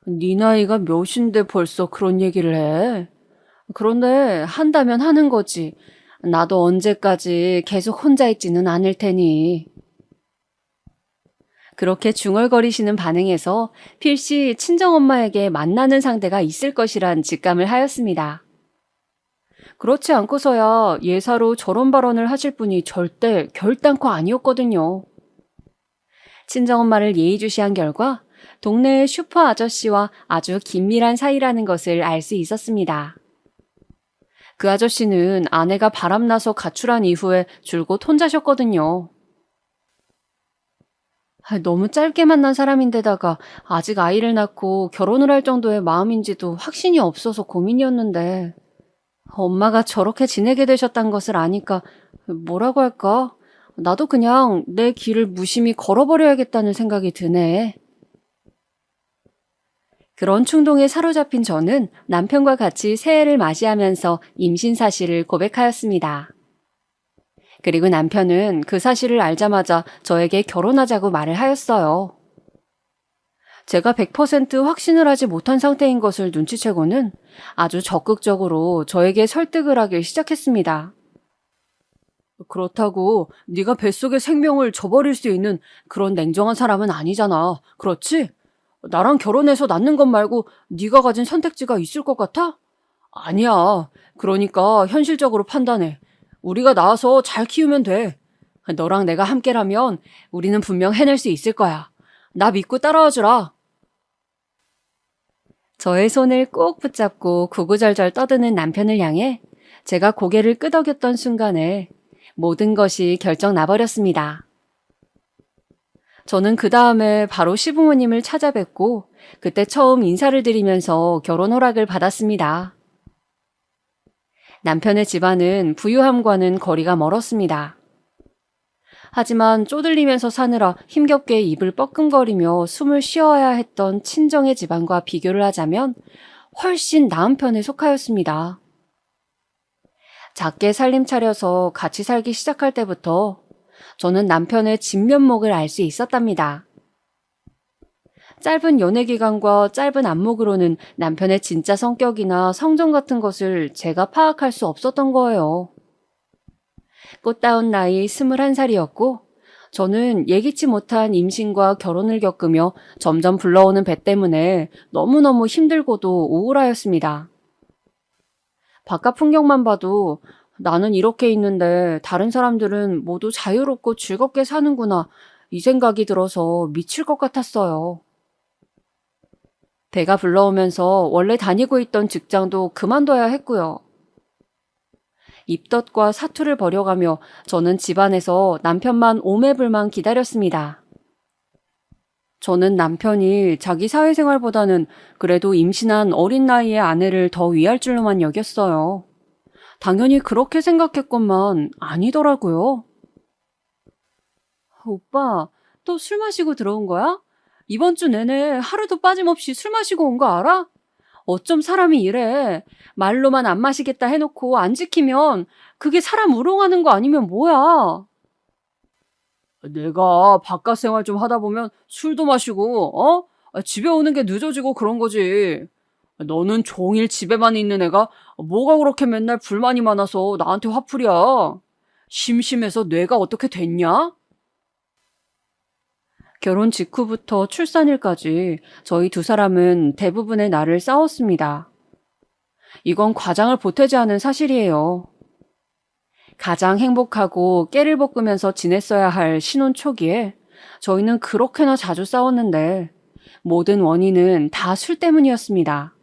네 나이가 몇인데 벌써 그런 얘기를 해? 그런데 한다면 하는 거지. 나도 언제까지 계속 혼자 있지는 않을 테니. 그렇게 중얼거리시는 반응에서 필시 친정엄마에게 만나는 상대가 있을 것이란 직감을 하였습니다. 그렇지 않고서야 예사로 저런 발언을 하실 분이 절대 결단코 아니었거든요. 친정엄마를 예의주시한 결과 동네의 슈퍼 아저씨와 아주 긴밀한 사이라는 것을 알 수 있었습니다. 그 아저씨는 아내가 바람나서 가출한 이후에 줄곧 혼자셨거든요. 너무 짧게 만난 사람인데다가 아직 아이를 낳고 결혼을 할 정도의 마음인지도 확신이 없어서 고민이었는데 엄마가 저렇게 지내게 되셨단 것을 아니까 뭐라고 할까? 나도 그냥 내 길을 무심히 걸어버려야겠다는 생각이 드네. 그런 충동에 사로잡힌 저는 남편과 같이 새해를 맞이하면서 임신 사실을 고백하였습니다. 그리고 남편은 그 사실을 알자마자 저에게 결혼하자고 말을 하였어요. 제가 100% 확신을 하지 못한 상태인 것을 눈치채고는 아주 적극적으로 저에게 설득을 하기 시작했습니다. 그렇다고 네가 뱃속의 생명을 저버릴 수 있는 그런 냉정한 사람은 아니잖아. 그렇지? 나랑 결혼해서 낳는 것 말고 네가 가진 선택지가 있을 것 같아? 아니야. 그러니까 현실적으로 판단해. 우리가 낳아서 잘 키우면 돼. 너랑 내가 함께라면 우리는 분명 해낼 수 있을 거야. 나 믿고 따라와 주라. 저의 손을 꼭 붙잡고 구구절절 떠드는 남편을 향해 제가 고개를 끄덕였던 순간에 모든 것이 결정 나버렸습니다. 저는 그 다음에 바로 시부모님을 찾아뵙고 그때 처음 인사를 드리면서 결혼 허락을 받았습니다. 남편의 집안은 부유함과는 거리가 멀었습니다. 하지만 쪼들리면서 사느라 힘겹게 입을 뻐끔거리며 숨을 쉬어야 했던 친정의 집안과 비교를 하자면 훨씬 나은 편에 속하였습니다. 작게 살림 차려서 같이 살기 시작할 때부터 저는 남편의 진면목을 알 수 있었답니다. 짧은 연애 기간과 짧은 안목으로는 남편의 진짜 성격이나 성정 같은 것을 제가 파악할 수 없었던 거예요. 꽃다운 나이 21살이었고 저는 예기치 못한 임신과 결혼을 겪으며 점점 불러오는 배 때문에 너무너무 힘들고도 우울하였습니다. 바깥 풍경만 봐도 나는 이렇게 있는데 다른 사람들은 모두 자유롭고 즐겁게 사는구나 이 생각이 들어서 미칠 것 같았어요. 배가 불러오면서 원래 다니고 있던 직장도 그만둬야 했고요. 입덧과 사투를 벌여가며 저는 집안에서 남편만 오매불만 기다렸습니다. 저는 남편이 자기 사회생활보다는 그래도 임신한 어린 나이의 아내를 더 위할 줄로만 여겼어요. 당연히 그렇게 생각했건만 아니더라고요. 오빠, 또 술 마시고 들어온 거야? 이번 주 내내 하루도 빠짐없이 술 마시고 온 거 알아? 어쩜 사람이 이래. 말로만 안 마시겠다 해놓고 안 지키면 그게 사람 우롱하는 거 아니면 뭐야? 내가 바깥 생활 좀 하다 보면 술도 마시고, 집에 오는 게 늦어지고 그런 거지. 너는 종일 집에만 있는 애가 뭐가 그렇게 맨날 불만이 많아서 나한테 화풀이야. 심심해서 뇌가 어떻게 됐냐? 결혼 직후부터 출산일까지 저희 두 사람은 대부분의 날을 싸웠습니다. 이건 과장을 보태지 않은 사실이에요. 가장 행복하고 깨를 볶으면서 지냈어야 할 신혼 초기에 저희는 그렇게나 자주 싸웠는데 모든 원인은 다 술 때문이었습니다.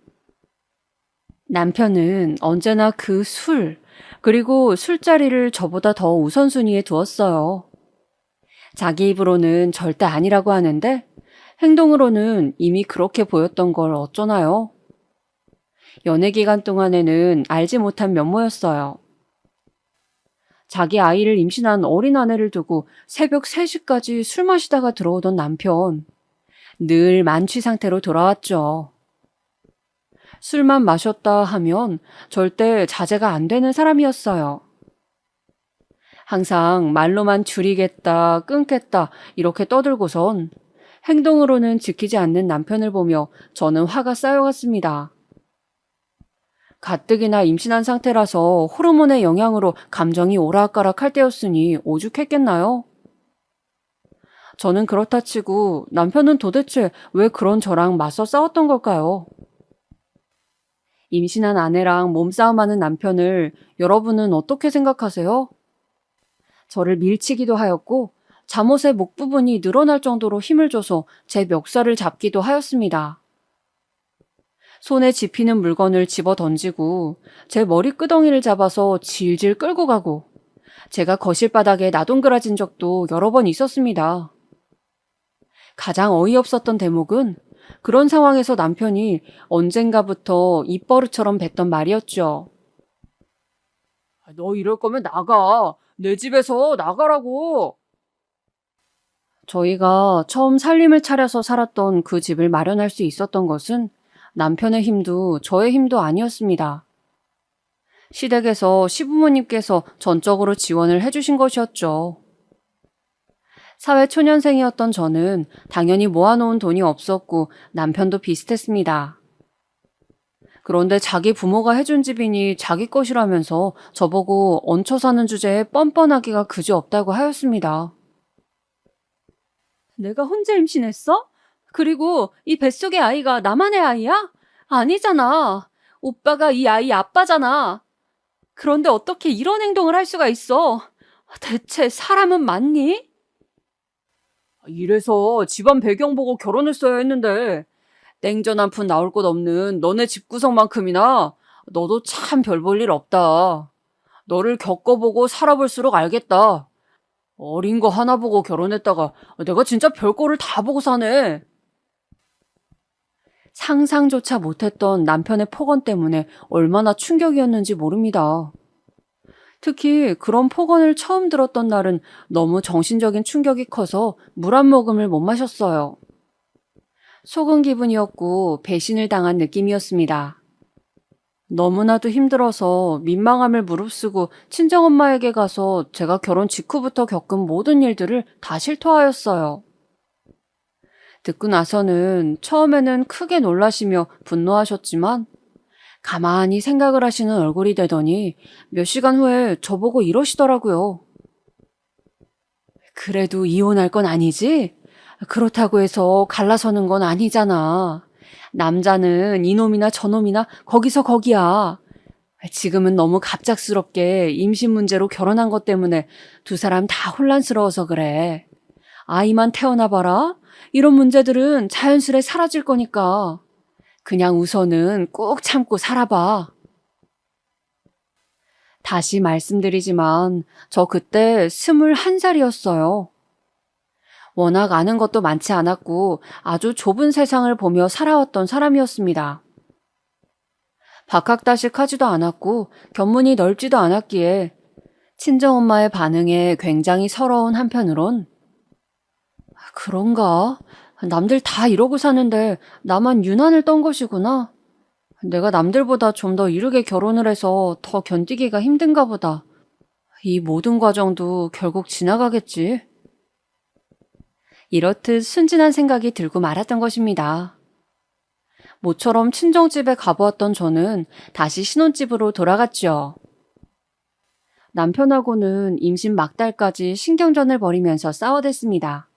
남편은 언제나 그 술, 그리고 술자리를 저보다 더 우선순위에 두었어요. 자기 입으로는 절대 아니라고 하는데 행동으로는 이미 그렇게 보였던 걸 어쩌나요? 연애 기간 동안에는 알지 못한 면모였어요. 자기 아이를 임신한 어린 아내를 두고 새벽 3시까지 술 마시다가 들어오던 남편. 늘 만취 상태로 돌아왔죠. 술만 마셨다 하면 절대 자제가 안 되는 사람이었어요. 항상 말로만 줄이겠다, 끊겠다 이렇게 떠들고선 행동으로는 지키지 않는 남편을 보며 저는 화가 쌓여갔습니다. 가뜩이나 임신한 상태라서 호르몬의 영향으로 감정이 오락가락할 때였으니 오죽했겠나요? 저는 그렇다 치고 남편은 도대체 왜 그런 저랑 맞서 싸웠던 걸까요? 임신한 아내랑 몸싸움하는 남편을 여러분은 어떻게 생각하세요? 저를 밀치기도 하였고 잠옷의 목 부분이 늘어날 정도로 힘을 줘서 제 멱살을 잡기도 하였습니다. 손에 집히는 물건을 집어 던지고 제 머리끄덩이를 잡아서 질질 끌고 가고 제가 거실 바닥에 나동그라진 적도 여러 번 있었습니다. 가장 어이없었던 대목은 그런 상황에서 남편이 언젠가부터 입버릇처럼 뱉던 말이었죠. 너 이럴 거면 나가. 내 집에서 나가라고. 저희가 처음 살림을 차려서 살았던 그 집을 마련할 수 있었던 것은 남편의 힘도 저의 힘도 아니었습니다. 시댁에서 시부모님께서 전적으로 지원을 해주신 것이었죠. 사회초년생이었던 저는 당연히 모아놓은 돈이 없었고 남편도 비슷했습니다. 그런데 자기 부모가 해준 집이니 자기 것이라면서 저보고 얹혀 사는 주제에 뻔뻔하기가 그지없다고 하였습니다. 내가 혼자 임신했어? 그리고 이 뱃속의 아이가 나만의 아이야? 아니잖아. 오빠가 이 아이 아빠잖아. 그런데 어떻게 이런 행동을 할 수가 있어? 대체 사람은 맞니? 이래서 집안 배경 보고 결혼했어야 했는데 땡전 한 푼 나올 것 없는 너네 집구석만큼이나 너도 참 별 볼 일 없다. 너를 겪어보고 살아볼수록 알겠다. 어린 거 하나 보고 결혼했다가 내가 진짜 별거를 다 보고 사네. 상상조차 못했던 남편의 폭언 때문에 얼마나 충격이었는지 모릅니다. 특히 그런 폭언을 처음 들었던 날은 너무 정신적인 충격이 커서 물 한 모금을 못 마셨어요. 속은 기분이었고 배신을 당한 느낌이었습니다. 너무나도 힘들어서 민망함을 무릅쓰고 친정엄마에게 가서 제가 결혼 직후부터 겪은 모든 일들을 다 실토하였어요. 듣고 나서는 처음에는 크게 놀라시며 분노하셨지만 가만히 생각을 하시는 얼굴이 되더니 몇 시간 후에 저보고 이러시더라고요. 그래도 이혼할 건 아니지? 그렇다고 해서 갈라서는 건 아니잖아. 남자는 이놈이나 저놈이나 거기서 거기야. 지금은 너무 갑작스럽게 임신 문제로 결혼한 것 때문에 두 사람 다 혼란스러워서 그래. 아이만 태어나봐라. 이런 문제들은 자연스레 사라질 거니까. 그냥 우선은 꾹 참고 살아봐. 다시 말씀드리지만 저 그때 21살이었어요. 워낙 아는 것도 많지 않았고 아주 좁은 세상을 보며 살아왔던 사람이었습니다. 박학다식하지도 않았고 견문이 넓지도 않았기에 친정엄마의 반응에 굉장히 서러운 한편으론 그런가? 남들 다 이러고 사는데 나만 유난을 떤 것이구나. 내가 남들보다 좀 더 이르게 결혼을 해서 더 견디기가 힘든가 보다. 이 모든 과정도 결국 지나가겠지. 이렇듯 순진한 생각이 들고 말았던 것입니다. 모처럼 친정집에 가보았던 저는 다시 신혼집으로 돌아갔죠. 남편하고는 임신 막달까지 신경전을 벌이면서 싸워댔습니다.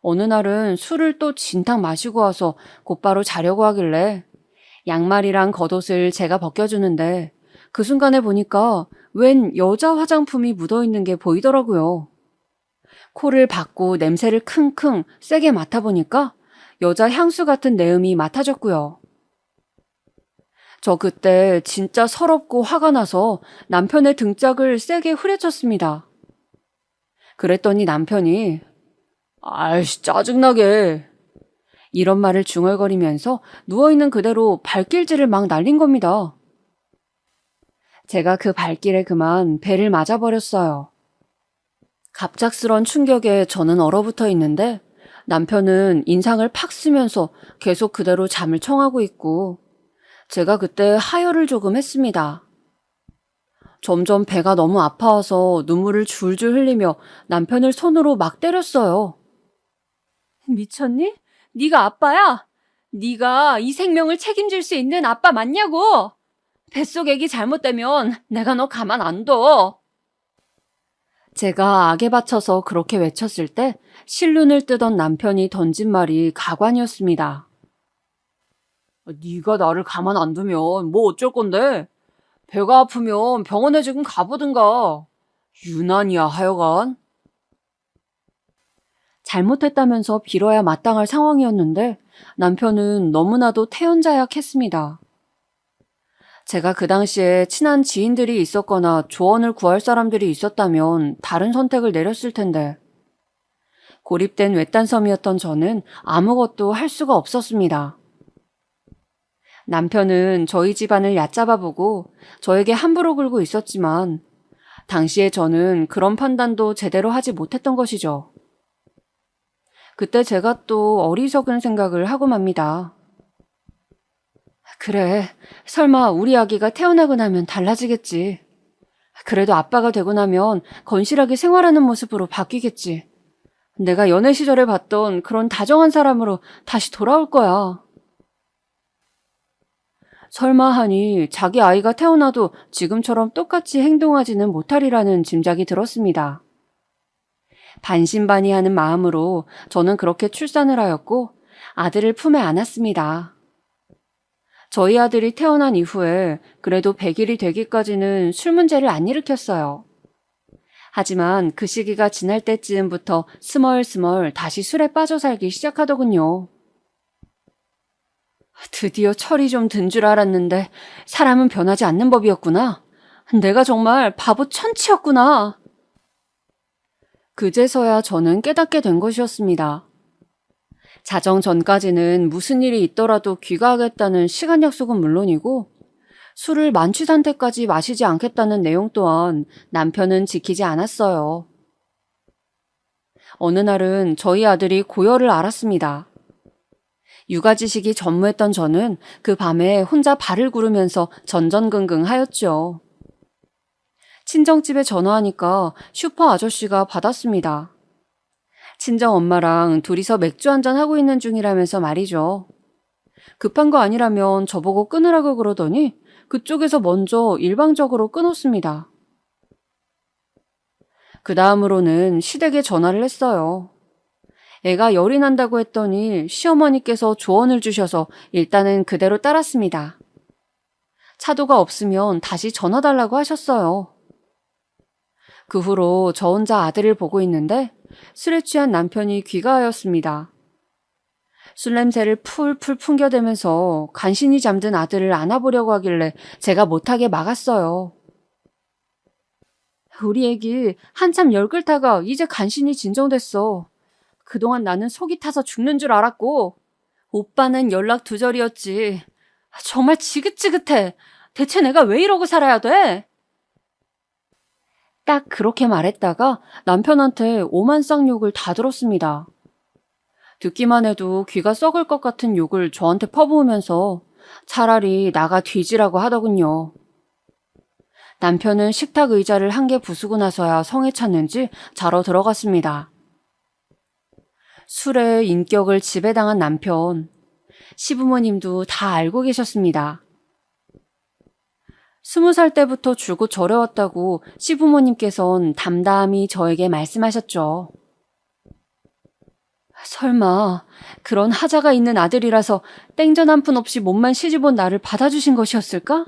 어느 날은 술을 또 진탕 마시고 와서 곧바로 자려고 하길래 양말이랑 겉옷을 제가 벗겨주는데 그 순간에 보니까 웬 여자 화장품이 묻어있는 게 보이더라고요. 코를 박고 냄새를 킁킁 세게 맡아보니까 여자 향수 같은 내음이 맡아졌고요. 저 그때 진짜 서럽고 화가 나서 남편의 등짝을 세게 후려쳤습니다. 그랬더니 남편이 아이씨 짜증나게 이런 말을 중얼거리면서 누워있는 그대로 발길질을 막 날린 겁니다. 제가 그 발길에 그만 배를 맞아버렸어요. 갑작스런 충격에 저는 얼어붙어 있는데 남편은 인상을 팍 쓰면서 계속 그대로 잠을 청하고 있고 제가 그때 하혈을 조금 했습니다. 점점 배가 너무 아파와서 눈물을 줄줄 흘리며 남편을 손으로 막 때렸어요. 미쳤니? 네가 아빠야? 네가 이 생명을 책임질 수 있는 아빠 맞냐고? 뱃속 애기 잘못되면 내가 너 가만 안 둬. 제가 악에 받쳐서 그렇게 외쳤을 때 실눈을 뜨던 남편이 던진 말이 가관이었습니다. 네가 나를 가만 안 두면 뭐 어쩔 건데? 배가 아프면 병원에 지금 가보든가. 유난이야 하여간. 잘못했다면서 빌어야 마땅할 상황이었는데 남편은 너무나도 태연자약했습니다. 제가 그 당시에 친한 지인들이 있었거나 조언을 구할 사람들이 있었다면 다른 선택을 내렸을 텐데 고립된 외딴섬이었던 저는 아무것도 할 수가 없었습니다. 남편은 저희 집안을 얕잡아보고 저에게 함부로 굴고 있었지만 당시에 저는 그런 판단도 제대로 하지 못했던 것이죠. 그때 제가 또 어리석은 생각을 하고 맙니다. 그래, 설마 우리 아기가 태어나고 나면 달라지겠지. 그래도 아빠가 되고 나면 건실하게 생활하는 모습으로 바뀌겠지. 내가 연애 시절에 봤던 그런 다정한 사람으로 다시 돌아올 거야. 설마 하니 자기 아이가 태어나도 지금처럼 똑같이 행동하지는 못하리라는 짐작이 들었습니다. 반신반의하는 마음으로 저는 그렇게 출산을 하였고 아들을 품에 안았습니다. 저희 아들이 태어난 이후에 그래도 100일이 되기까지는 술 문제를 안 일으켰어요. 하지만 그 시기가 지날 때쯤부터 스멀스멀 다시 술에 빠져 살기 시작하더군요. 드디어 철이 좀 든 줄 알았는데 사람은 변하지 않는 법이었구나. 내가 정말 바보 천치였구나. 그제서야 저는 깨닫게 된 것이었습니다. 자정 전까지는 무슨 일이 있더라도 귀가하겠다는 시간 약속은 물론이고 술을 만취 상태까지 마시지 않겠다는 내용 또한 남편은 지키지 않았어요. 어느 날은 저희 아들이 고열을 앓았습니다. 육아지식이 전무했던 저는 그 밤에 혼자 발을 구르면서 전전긍긍하였죠. 친정집에 전화하니까 슈퍼 아저씨가 받았습니다. 친정엄마랑 둘이서 맥주 한잔 하고 있는 중이라면서 말이죠. 급한 거 아니라면 저보고 끊으라고 그러더니 그쪽에서 먼저 일방적으로 끊었습니다. 그 다음으로는 시댁에 전화를 했어요. 애가 열이 난다고 했더니 시어머니께서 조언을 주셔서 일단은 그대로 따랐습니다. 차도가 없으면 다시 전화 달라고 하셨어요. 그 후로 저 혼자 아들을 보고 있는데 술에 취한 남편이 귀가하였습니다. 술 냄새를 풀풀 풍겨대면서 간신히 잠든 아들을 안아보려고 하길래 제가 못하게 막았어요. 우리 애기 한참 열 끓다가 이제 간신히 진정됐어. 그동안 나는 속이 타서 죽는 줄 알았고 오빠는 연락 두절이었지. 정말 지긋지긋해. 대체 내가 왜 이러고 살아야 돼? 딱 그렇게 말했다가 남편한테 오만쌍 욕을 다 들었습니다. 듣기만 해도 귀가 썩을 것 같은 욕을 저한테 퍼부으면서 차라리 나가 뒤지라고 하더군요. 남편은 식탁 의자를 한 개 부수고 나서야 성에 찼는지 자러 들어갔습니다. 술에 인격을 지배당한 남편, 시부모님도 다 알고 계셨습니다. 20살 때부터 줄곧 절해왔다고 시부모님께선 담담히 저에게 말씀하셨죠. 설마 그런 하자가 있는 아들이라서 땡전 한 푼 없이 몸만 시집온 나를 받아주신 것이었을까?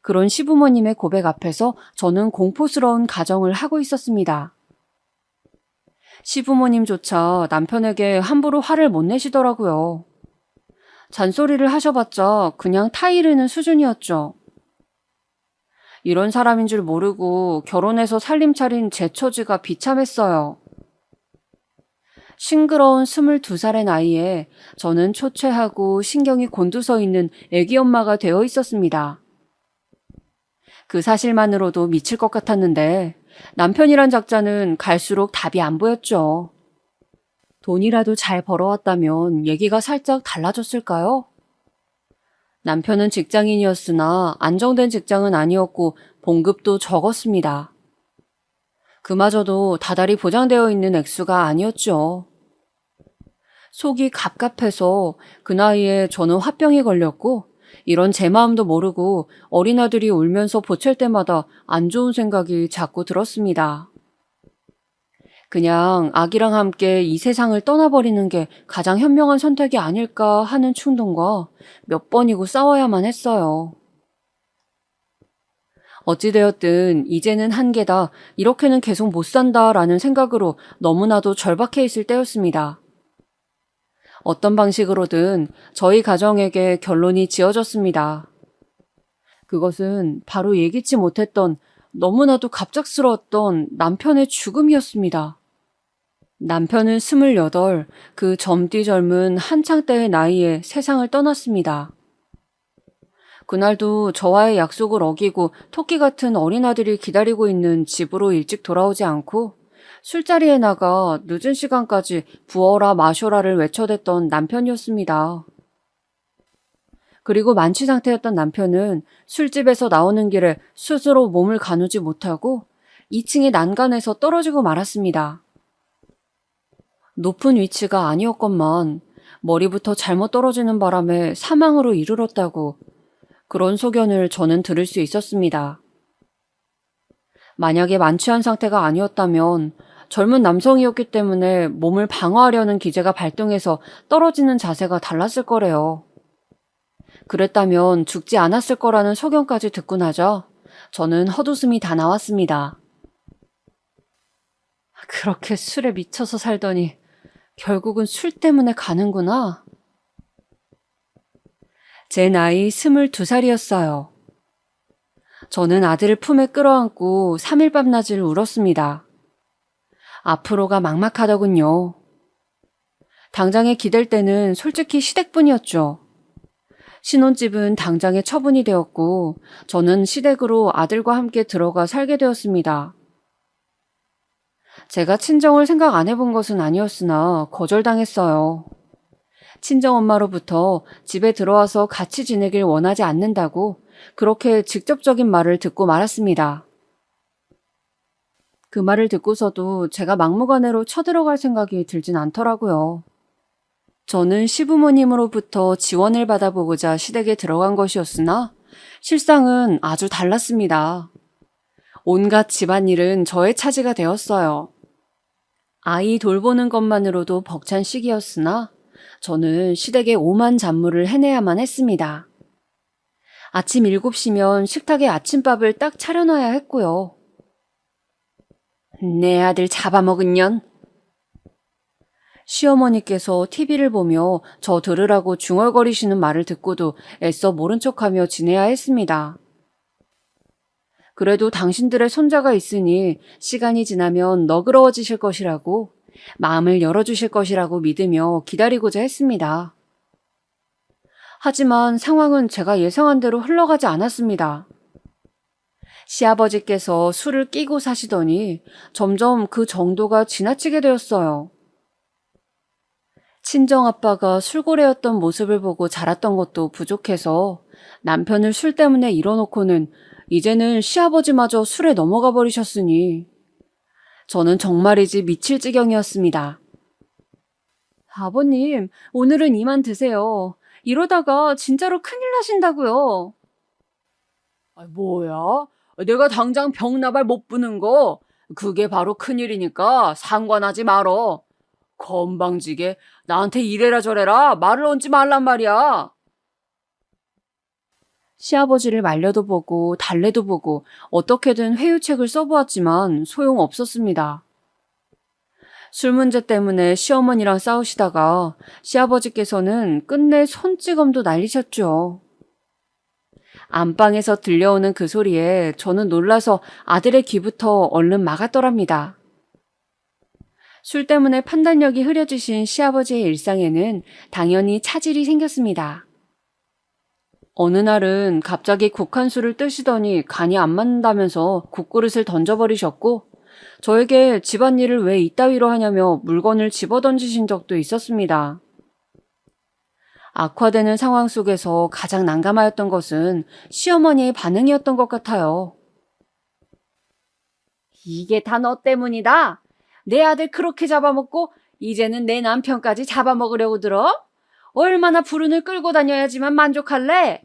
그런 시부모님의 고백 앞에서 저는 공포스러운 가정을 하고 있었습니다. 시부모님조차 남편에게 함부로 화를 못 내시더라고요. 잔소리를 하셔봤자 그냥 타이르는 수준이었죠. 이런 사람인 줄 모르고 결혼해서 살림 차린 제 처지가 비참했어요. 싱그러운 22살의 나이에 저는 초췌하고 신경이 곤두서 있는 애기 엄마가 되어 있었습니다. 그 사실만으로도 미칠 것 같았는데 남편이란 작자는 갈수록 답이 안 보였죠. 돈이라도 잘 벌어왔다면 얘기가 살짝 달라졌을까요? 남편은 직장인이었으나 안정된 직장은 아니었고 봉급도 적었습니다. 그마저도 다달이 보장되어 있는 액수가 아니었죠. 속이 갑갑해서 그 나이에 저는 화병이 걸렸고 이런 제 마음도 모르고 어린아들이 울면서 보챌 때마다 안 좋은 생각이 자꾸 들었습니다. 그냥 아기랑 함께 이 세상을 떠나버리는 게 가장 현명한 선택이 아닐까 하는 충동과 몇 번이고 싸워야만 했어요. 어찌되었든 이제는 한계다, 이렇게는 계속 못 산다라는 생각으로 너무나도 절박해 있을 때였습니다. 어떤 방식으로든 저희 가정에게 결론이 지어졌습니다. 그것은 바로 예기치 못했던 너무나도 갑작스러웠던 남편의 죽음이었습니다. 남편은 28, 그 젊디 젊은 한창 때의 나이에 세상을 떠났습니다. 그날도 저와의 약속을 어기고 토끼 같은 어린아들이 기다리고 있는 집으로 일찍 돌아오지 않고 술자리에 나가 늦은 시간까지 부어라 마셔라를 외쳐댔던 남편이었습니다. 그리고 만취 상태였던 남편은 술집에서 나오는 길에 스스로 몸을 가누지 못하고 2층의 난간에서 떨어지고 말았습니다. 높은 위치가 아니었건만 머리부터 잘못 떨어지는 바람에 사망으로 이르렀다고 그런 소견을 저는 들을 수 있었습니다. 만약에 만취한 상태가 아니었다면 젊은 남성이었기 때문에 몸을 방어하려는 기제가 발동해서 떨어지는 자세가 달랐을 거래요. 그랬다면 죽지 않았을 거라는 소견까지 듣고 나자 저는 헛웃음이 다 나왔습니다. 그렇게 술에 미쳐서 살더니 결국은 술 때문에 가는구나. 제 나이 22살이었어요. 저는 아들을 품에 끌어안고 3일 밤낮을 울었습니다. 앞으로가 막막하더군요. 당장에 기댈 때는 솔직히 시댁뿐이었죠. 신혼집은 당장에 처분이 되었고 저는 시댁으로 아들과 함께 들어가 살게 되었습니다. 제가 친정을 생각 안 해본 것은 아니었으나 거절당했어요. 친정엄마로부터 집에 들어와서 같이 지내길 원하지 않는다고 그렇게 직접적인 말을 듣고 말았습니다. 그 말을 듣고서도 제가 막무가내로 쳐들어갈 생각이 들진 않더라고요. 저는 시부모님으로부터 지원을 받아보고자 시댁에 들어간 것이었으나 실상은 아주 달랐습니다. 온갖 집안일은 저의 차지가 되었어요. 아이 돌보는 것만으로도 벅찬 시기였으나 저는 시댁의 오만 잡무를 해내야만 했습니다. 아침 7시면 식탁에 아침밥을 딱 차려놔야 했고요. 내 아들 잡아먹은 년. 시어머니께서 TV를 보며 저 들으라고 중얼거리시는 말을 듣고도 애써 모른 척하며 지내야 했습니다. 그래도 당신들의 손자가 있으니 시간이 지나면 너그러워지실 것이라고, 마음을 열어주실 것이라고 믿으며 기다리고자 했습니다. 하지만 상황은 제가 예상한 대로 흘러가지 않았습니다. 시아버지께서 술을 끼고 사시더니 점점 그 정도가 지나치게 되었어요. 친정아빠가 술고래였던 모습을 보고 자랐던 것도 부족해서 남편을 술 때문에 잃어놓고는 이제는 시아버지마저 술에 넘어가 버리셨으니 저는 정말이지 미칠 지경이었습니다. 아버님, 오늘은 이만 드세요. 이러다가 진짜로 큰일 나신다고요. 뭐야? 내가 당장 병나발 못 부는 거 그게 바로 큰일이니까 상관하지 말어. 건방지게 나한테 이래라 저래라 말을 얹지 말란 말이야. 시아버지를 말려도 보고 달래도 보고 어떻게든 회유책을 써보았지만 소용없었습니다. 술 문제 때문에 시어머니랑 싸우시다가 시아버지께서는 끝내 손찌검도 날리셨죠. 안방에서 들려오는 그 소리에 저는 놀라서 아들의 귀부터 얼른 막았더랍니다. 술 때문에 판단력이 흐려지신 시아버지의 일상에는 당연히 차질이 생겼습니다. 어느 날은 갑자기 국한술을 뜨시더니 간이 안 맞는다면서 국그릇을 던져버리셨고 저에게 집안일을 왜 이따위로 하냐며 물건을 집어던지신 적도 있었습니다. 악화되는 상황 속에서 가장 난감하였던 것은 시어머니의 반응이었던 것 같아요. 이게 다 너 때문이다. 내 아들 그렇게 잡아먹고 이제는 내 남편까지 잡아먹으려고 들어? 얼마나 불운을 끌고 다녀야지만 만족할래?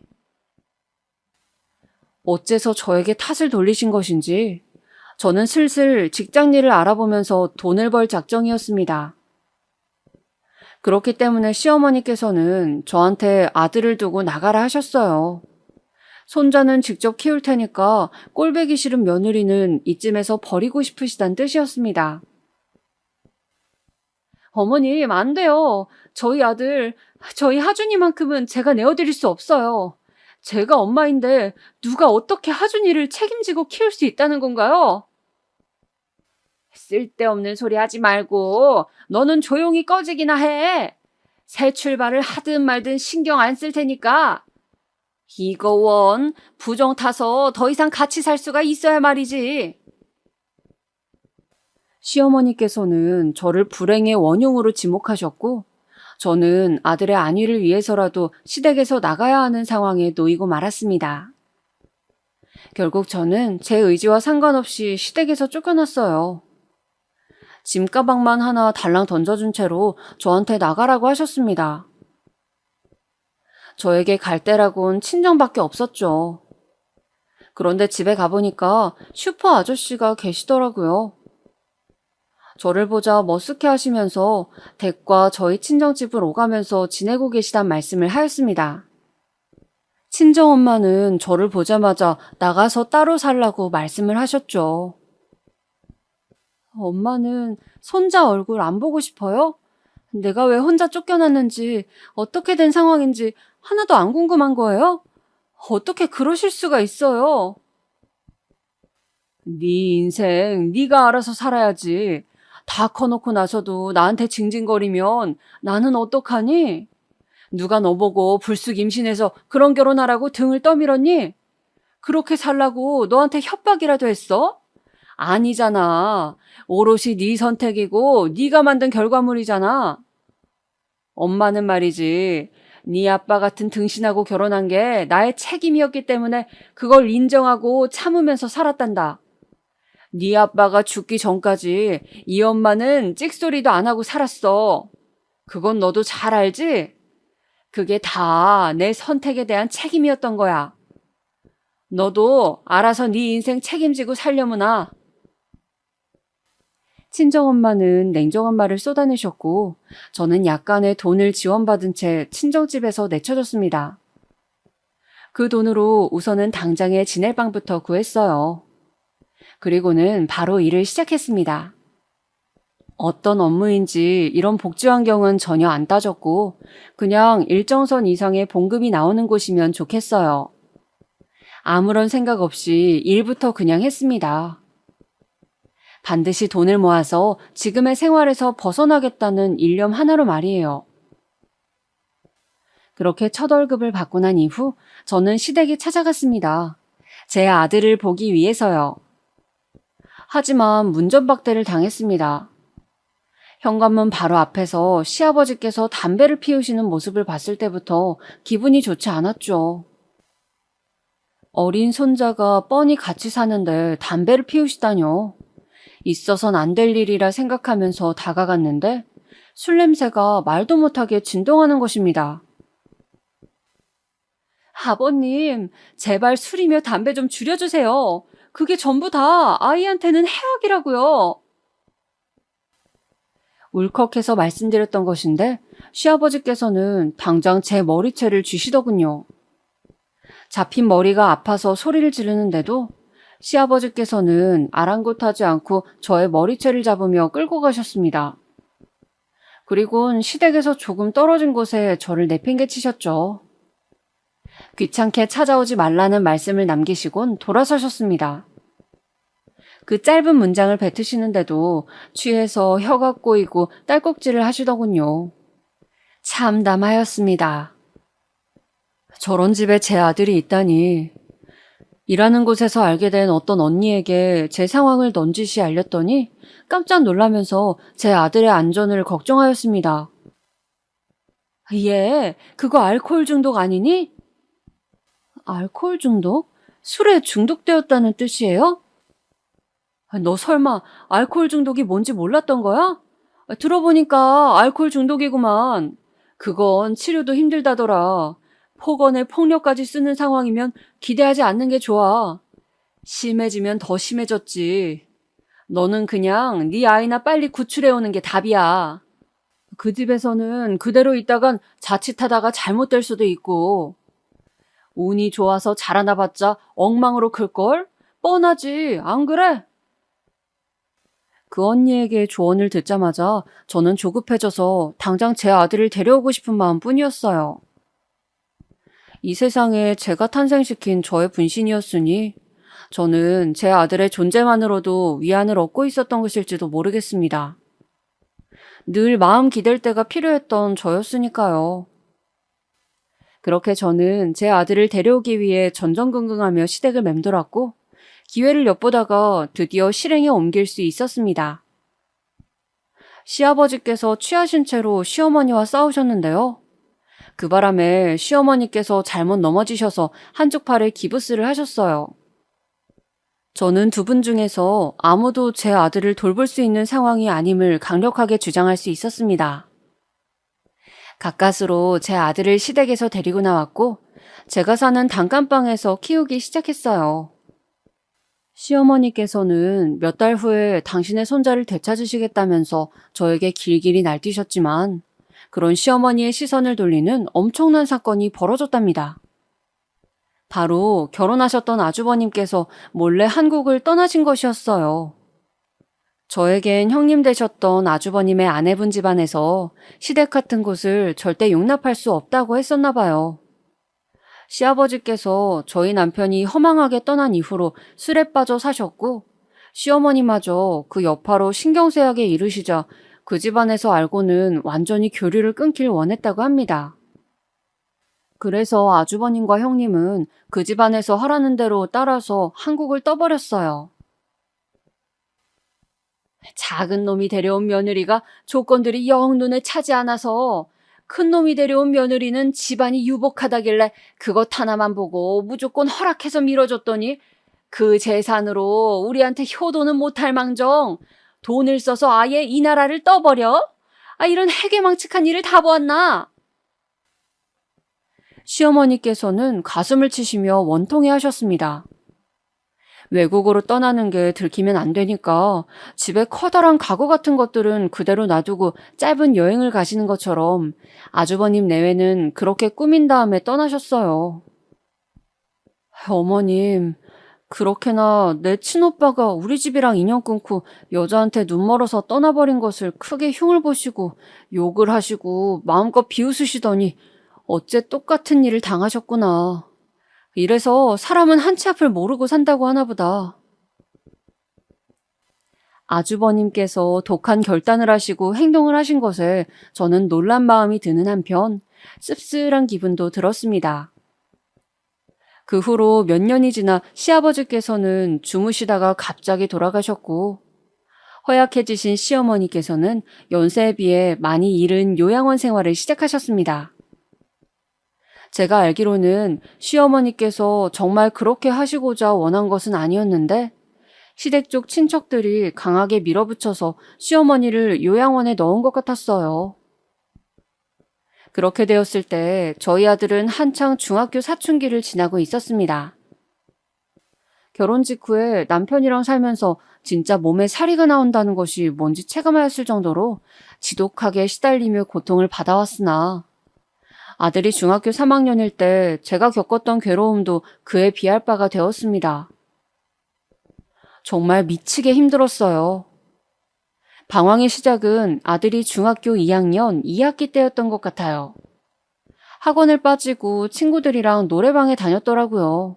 어째서 저에게 탓을 돌리신 것인지 저는 슬슬 직장일을 알아보면서 돈을 벌 작정이었습니다. 그렇기 때문에 시어머니께서는 저한테 아들을 두고 나가라 하셨어요. 손자는 직접 키울 테니까 꼴보기 싫은 며느리는 이쯤에서 버리고 싶으시단 뜻이었습니다. 어머님, 안 돼요. 저희 아들, 저희 하준이만큼은 제가 내어드릴 수 없어요. 제가 엄마인데 누가 어떻게 하준이를 책임지고 키울 수 있다는 건가요? 쓸데없는 소리 하지 말고 너는 조용히 꺼지기나 해. 새 출발을 하든 말든 신경 안 쓸 테니까. 이거 원 부정 타서 더 이상 같이 살 수가 있어야 말이지. 시어머니께서는 저를 불행의 원흉으로 지목하셨고 저는 아들의 안위를 위해서라도 시댁에서 나가야 하는 상황에 놓이고 말았습니다. 결국 저는 제 의지와 상관없이 시댁에서 쫓겨났어요. 짐가방만 하나 달랑 던져준 채로 저한테 나가라고 하셨습니다. 저에게 갈 데라곤 친정밖에 없었죠. 그런데 집에 가보니까 슈퍼 아저씨가 계시더라고요. 저를 보자 머쓱해 하시면서 댁과 저희 친정집을 오가면서 지내고 계시단 말씀을 하였습니다. 친정엄마는 저를 보자마자 나가서 따로 살라고 말씀을 하셨죠. 엄마는 손자 얼굴 안 보고 싶어요? 내가 왜 혼자 쫓겨났는지 어떻게 된 상황인지 하나도 안 궁금한 거예요? 어떻게 그러실 수가 있어요? 네 인생 네가 알아서 살아야지. 다 커놓고 나서도 나한테 징징거리면 나는 어떡하니? 누가 너 보고 불쑥 임신해서 그런 결혼하라고 등을 떠밀었니? 그렇게 살라고 너한테 협박이라도 했어? 아니잖아. 오롯이 네 선택이고 네가 만든 결과물이잖아. 엄마는 말이지. 네 아빠 같은 등신하고 결혼한 게 나의 책임이었기 때문에 그걸 인정하고 참으면서 살았단다. 네 아빠가 죽기 전까지 이 엄마는 찍소리도 안 하고 살았어. 그건 너도 잘 알지? 그게 다 내 선택에 대한 책임이었던 거야. 너도 알아서 네 인생 책임지고 살려무나. 친정엄마는 냉정한 말을 쏟아내셨고 저는 약간의 돈을 지원받은 채 친정집에서 내쳐졌습니다. 그 돈으로 우선은 당장에 지낼 방부터 구했어요. 그리고는 바로 일을 시작했습니다. 어떤 업무인지 이런 복지 환경은 전혀 안 따졌고 그냥 일정선 이상의 봉급이 나오는 곳이면 좋겠어요. 아무런 생각 없이 일부터 그냥 했습니다. 반드시 돈을 모아서 지금의 생활에서 벗어나겠다는 일념 하나로 말이에요. 그렇게 첫 월급을 받고 난 이후 저는 시댁에 찾아갔습니다. 제 아들을 보기 위해서요. 하지만 문전박대를 당했습니다. 현관문 바로 앞에서 시아버지께서 담배를 피우시는 모습을 봤을 때부터 기분이 좋지 않았죠. 어린 손자가 뻔히 같이 사는데 담배를 피우시다뇨. 있어선 안 될 일이라 생각하면서 다가갔는데 술 냄새가 말도 못하게 진동하는 것입니다. 아버님, 제발 술이며 담배 좀 줄여주세요. 그게 전부 다 아이한테는 해악이라고요. 울컥해서 말씀드렸던 것인데 시아버지께서는 당장 제 머리채를 쥐시더군요. 잡힌 머리가 아파서 소리를 지르는데도 시아버지께서는 아랑곳하지 않고 저의 머리채를 잡으며 끌고 가셨습니다. 그리곤 시댁에서 조금 떨어진 곳에 저를 내팽개치셨죠. 귀찮게 찾아오지 말라는 말씀을 남기시곤 돌아서셨습니다. 그 짧은 문장을 뱉으시는데도 취해서 혀가 꼬이고 딸꾹질을 하시더군요. 참담하였습니다. 저런 집에 제 아들이 있다니. 일하는 곳에서 알게 된 어떤 언니에게 제 상황을 넌지시 알렸더니 깜짝 놀라면서 제 아들의 안전을 걱정하였습니다. 얘, 그거 알코올 중독 아니니? 알코올 중독? 술에 중독되었다는 뜻이에요? 너 설마 알코올 중독이 뭔지 몰랐던 거야? 들어보니까 알코올 중독이구만. 그건 치료도 힘들다더라. 폭언에 폭력까지 쓰는 상황이면 기대하지 않는 게 좋아. 심해지면 더 심해졌지. 너는 그냥 네 아이나 빨리 구출해오는 게 답이야. 그 집에서는 그대로 있다간 자칫하다가 잘못될 수도 있고. 운이 좋아서 자라나봤자 엉망으로 클걸? 뻔하지, 안 그래? 그 언니에게 조언을 듣자마자 저는 조급해져서 당장 제 아들을 데려오고 싶은 마음뿐이었어요. 이 세상에 제가 탄생시킨 저의 분신이었으니 저는 제 아들의 존재만으로도 위안을 얻고 있었던 것일지도 모르겠습니다. 늘 마음 기댈 때가 필요했던 저였으니까요. 그렇게 저는 제 아들을 데려오기 위해 전전긍긍하며 시댁을 맴돌았고 기회를 엿보다가 드디어 실행에 옮길 수 있었습니다. 시아버지께서 취하신 채로 시어머니와 싸우셨는데요. 그 바람에 시어머니께서 잘못 넘어지셔서 한쪽 팔에 기부스를 하셨어요. 저는 두 분 중에서 아무도 제 아들을 돌볼 수 있는 상황이 아님을 강력하게 주장할 수 있었습니다. 가까스로 제 아들을 시댁에서 데리고 나왔고 제가 사는 단칸방에서 키우기 시작했어요. 시어머니께서는 몇 달 후에 당신의 손자를 되찾으시겠다면서 저에게 길길이 날뛰셨지만 그런 시어머니의 시선을 돌리는 엄청난 사건이 벌어졌답니다. 바로 결혼하셨던 아주버님께서 몰래 한국을 떠나신 것이었어요. 저에겐 형님 되셨던 아주버님의 아내분 집안에서 시댁 같은 곳을 절대 용납할 수 없다고 했었나 봐요. 시아버지께서 저희 남편이 허망하게 떠난 이후로 술에 빠져 사셨고 시어머니마저 그 여파로 신경쇠약에 이르시자 그 집안에서 알고는 완전히 교류를 끊길 원했다고 합니다. 그래서 아주버님과 형님은 그 집안에서 하라는 대로 따라서 한국을 떠버렸어요. 작은 놈이 데려온 며느리가 조건들이 영 눈에 차지 않아서 큰 놈이 데려온 며느리는 집안이 유복하다길래 그것 하나만 보고 무조건 허락해서 밀어줬더니 그 재산으로 우리한테 효도는 못할 망정 돈을 써서 아예 이 나라를 떠버려? 이런 해괴망측한 일을 다 보았나? 시어머니께서는 가슴을 치시며 원통해 하셨습니다. 외국으로 떠나는 게 들키면 안 되니까 집에 커다란 가구 같은 것들은 그대로 놔두고 짧은 여행을 가시는 것처럼 아주버님 내외는 그렇게 꾸민 다음에 떠나셨어요. 어머님, 그렇게나 내 친오빠가 우리 집이랑 인연 끊고 여자한테 눈 멀어서 떠나버린 것을 크게 흉을 보시고 욕을 하시고 마음껏 비웃으시더니 어째 똑같은 일을 당하셨구나. 이래서 사람은 한치 앞을 모르고 산다고 하나보다. 아주버님께서 독한 결단을 하시고 행동을 하신 것에 저는 놀란 마음이 드는 한편 씁쓸한 기분도 들었습니다. 그 후로 몇 년이 지나 시아버지께서는 주무시다가 갑자기 돌아가셨고 허약해지신 시어머니께서는 연세에 비해 많이 이른 요양원 생활을 시작하셨습니다. 제가 알기로는 시어머니께서 정말 그렇게 하시고자 원한 것은 아니었는데 시댁 쪽 친척들이 강하게 밀어붙여서 시어머니를 요양원에 넣은 것 같았어요. 그렇게 되었을 때 저희 아들은 한창 중학교 사춘기를 지나고 있었습니다. 결혼 직후에 남편이랑 살면서 진짜 몸에 사리가 나온다는 것이 뭔지 체감하였을 정도로 지독하게 시달리며 고통을 받아왔으나 아들이 중학교 3학년일 때 제가 겪었던 괴로움도 그에 비할 바가 되었습니다. 정말 미치게 힘들었어요. 방황의 시작은 아들이 중학교 2학년 2학기 때였던 것 같아요. 학원을 빠지고 친구들이랑 노래방에 다녔더라고요.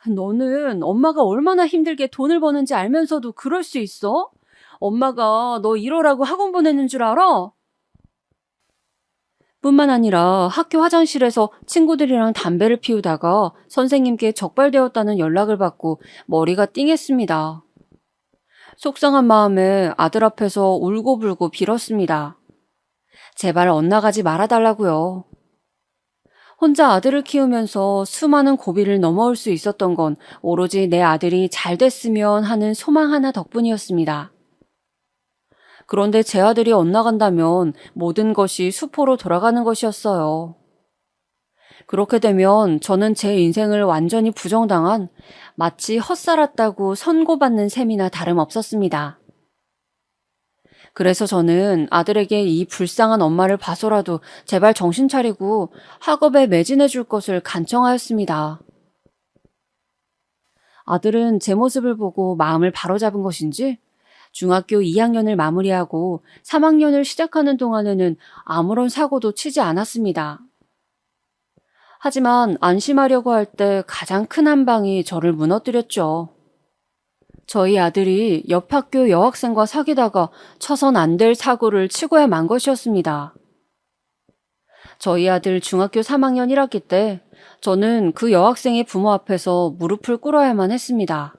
너는 엄마가 얼마나 힘들게 돈을 버는지 알면서도 그럴 수 있어? 엄마가 너 이러라고 학원 보내는 줄 알아? 뿐만 아니라 학교 화장실에서 친구들이랑 담배를 피우다가 선생님께 적발되었다는 연락을 받고 머리가 띵했습니다. 속상한 마음에 아들 앞에서 울고불고 빌었습니다. 제발 엇나가지 말아달라고요. 혼자 아들을 키우면서 수많은 고비를 넘어올 수 있었던 건 오로지 내 아들이 잘 됐으면 하는 소망 하나 덕분이었습니다. 그런데 제 아들이 엇나간다면 모든 것이 수포로 돌아가는 것이었어요. 그렇게 되면 저는 제 인생을 완전히 부정당한 마치 헛살았다고 선고받는 셈이나 다름없었습니다. 그래서 저는 아들에게 이 불쌍한 엄마를 봐서라도 제발 정신 차리고 학업에 매진해 줄 것을 간청하였습니다. 아들은 제 모습을 보고 마음을 바로잡은 것인지 중학교 2학년을 마무리하고 3학년을 시작하는 동안에는 아무런 사고도 치지 않았습니다. 하지만 안심하려고 할 때 가장 큰 한 방이 저를 무너뜨렸죠. 저희 아들이 옆 학교 여학생과 사귀다가 쳐선 안 될 사고를 치고야 만 것이었습니다. 저희 아들 중학교 3학년 1학기 때 저는 그 여학생의 부모 앞에서 무릎을 꿇어야만 했습니다.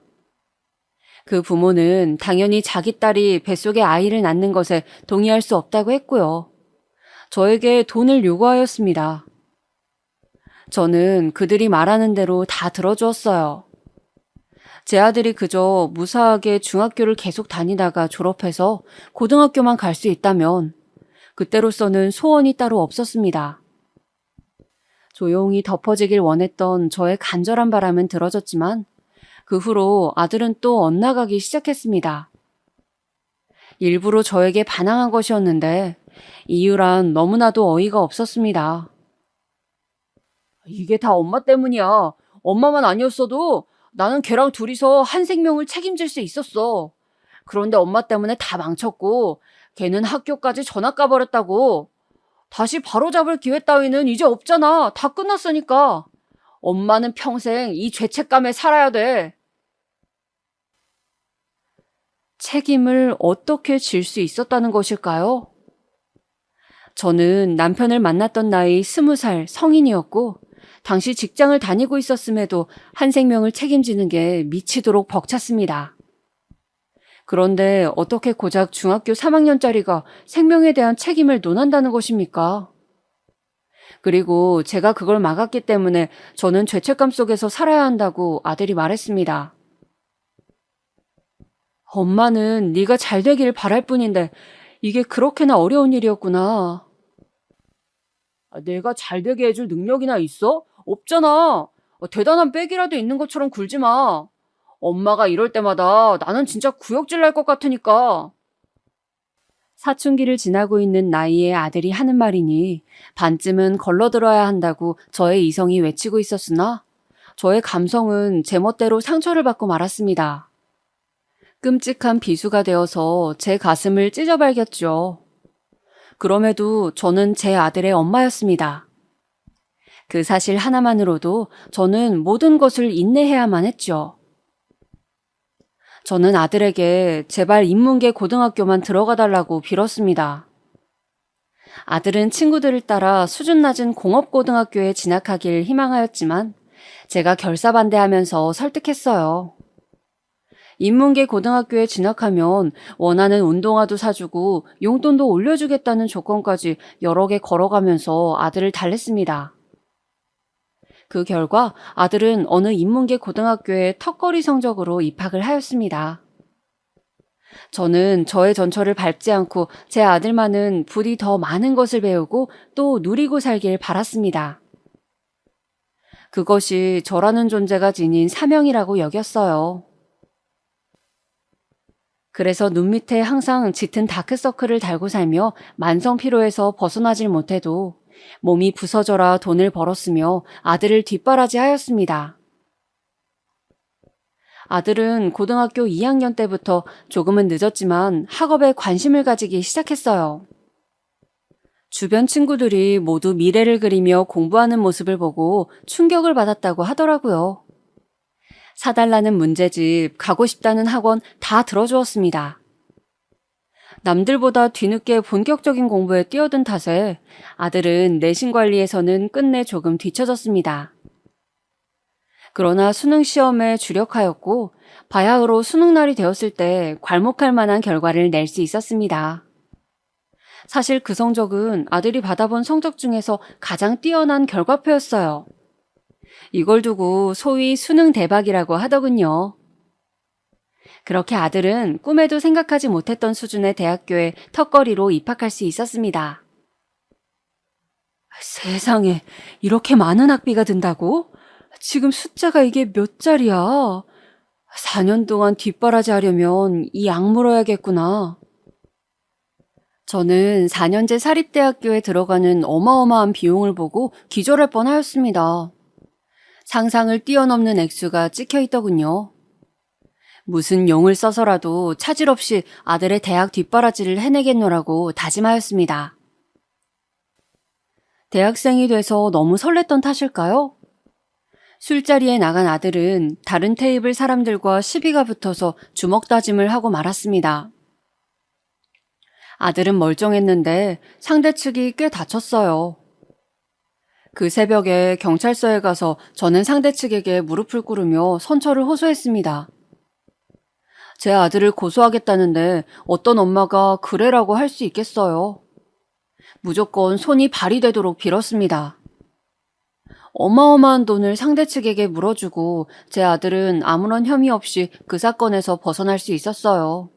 그 부모는 당연히 자기 딸이 뱃속에 아이를 낳는 것에 동의할 수 없다고 했고요. 저에게 돈을 요구하였습니다. 저는 그들이 말하는 대로 다 들어주었어요. 제 아들이 그저 무사하게 중학교를 계속 다니다가 졸업해서 고등학교만 갈 수 있다면 그때로서는 소원이 따로 없었습니다. 조용히 덮어지길 원했던 저의 간절한 바람은 들어졌지만 그 후로 아들은 또 엇나가기 시작했습니다. 일부러 저에게 반항한 것이었는데 이유란 너무나도 어이가 없었습니다. 이게 다 엄마 때문이야. 엄마만 아니었어도 나는 걔랑 둘이서 한 생명을 책임질 수 있었어. 그런데 엄마 때문에 다 망쳤고 걔는 학교까지 전학 가버렸다고. 다시 바로잡을 기회 따위는 이제 없잖아. 다 끝났으니까. 엄마는 평생 이 죄책감에 살아야 돼. 책임을 어떻게 질 수 있었다는 것일까요? 저는 남편을 만났던 나이 20살 성인이었고 당시 직장을 다니고 있었음에도 한 생명을 책임지는 게 미치도록 벅찼습니다. 그런데 어떻게 고작 중학교 3학년짜리가 생명에 대한 책임을 논한다는 것입니까? 그리고 제가 그걸 막았기 때문에 저는 죄책감 속에서 살아야 한다고 아들이 말했습니다. 엄마는 네가 잘 되길 바랄 뿐인데 이게 그렇게나 어려운 일이었구나. 내가 잘 되게 해줄 능력이나 있어? 없잖아. 대단한 백이라도 있는 것처럼 굴지 마. 엄마가 이럴 때마다 나는 진짜 구역질 날 것 같으니까. 사춘기를 지나고 있는 나이에 아들이 하는 말이니 반쯤은 걸러들어야 한다고 저의 이성이 외치고 있었으나 저의 감성은 제멋대로 상처를 받고 말았습니다. 끔찍한 비수가 되어서 제 가슴을 찢어발겼죠. 그럼에도 저는 제 아들의 엄마였습니다. 그 사실 하나만으로도 저는 모든 것을 인내해야만 했죠. 저는 아들에게 제발 인문계 고등학교만 들어가 달라고 빌었습니다. 아들은 친구들을 따라 수준 낮은 공업고등학교에 진학하길 희망하였지만 제가 결사반대하면서 설득했어요. 인문계 고등학교에 진학하면 원하는 운동화도 사주고 용돈도 올려주겠다는 조건까지 여러 개 걸어가면서 아들을 달랬습니다. 그 결과 아들은 어느 인문계 고등학교에 턱걸이 성적으로 입학을 하였습니다. 저는 저의 전철을 밟지 않고 제 아들만은 부디 더 많은 것을 배우고 또 누리고 살길 바랐습니다. 그것이 저라는 존재가 지닌 사명이라고 여겼어요. 그래서 눈 밑에 항상 짙은 다크서클을 달고 살며 만성 피로에서 벗어나질 못해도 몸이 부서져라 돈을 벌었으며 아들을 뒷바라지하였습니다. 아들은 고등학교 2학년 때부터 조금은 늦었지만 학업에 관심을 가지기 시작했어요. 주변 친구들이 모두 미래를 그리며 공부하는 모습을 보고 충격을 받았다고 하더라고요. 사달라는 문제집, 가고 싶다는 학원 다 들어주었습니다. 남들보다 뒤늦게 본격적인 공부에 뛰어든 탓에 아들은 내신 관리에서는 끝내 조금 뒤처졌습니다. 그러나 수능 시험에 주력하였고 바야흐로 수능날이 되었을 때 괄목할 만한 결과를 낼 수 있었습니다. 사실 그 성적은 아들이 받아본 성적 중에서 가장 뛰어난 결과표였어요. 이걸 두고 소위 수능 대박이라고 하더군요. 그렇게 아들은 꿈에도 생각하지 못했던 수준의 대학교에 턱걸이로 입학할 수 있었습니다. 세상에, 이렇게 많은 학비가 든다고? 지금 숫자가 이게 몇 자리야? 4년 동안 뒷바라지 하려면 이 악 물어야겠구나. 저는 4년제 사립대학교에 들어가는 어마어마한 비용을 보고 기절할 뻔하였습니다. 상상을 뛰어넘는 액수가 찍혀 있더군요. 무슨 용을 써서라도 차질 없이 아들의 대학 뒷바라지를 해내겠노라고 다짐하였습니다. 대학생이 돼서 너무 설렜던 탓일까요? 술자리에 나간 아들은 다른 테이블 사람들과 시비가 붙어서 주먹 다짐을 하고 말았습니다. 아들은 멀쩡했는데 상대 측이 꽤 다쳤어요. 그 새벽에 경찰서에 가서 저는 상대 측에게 무릎을 꿇으며 선처를 호소했습니다. 제 아들을 고소하겠다는데 어떤 엄마가 그래라고 할 수 있겠어요. 무조건 손이 발이 되도록 빌었습니다. 어마어마한 돈을 상대 측에게 물어주고 제 아들은 아무런 혐의 없이 그 사건에서 벗어날 수 있었어요.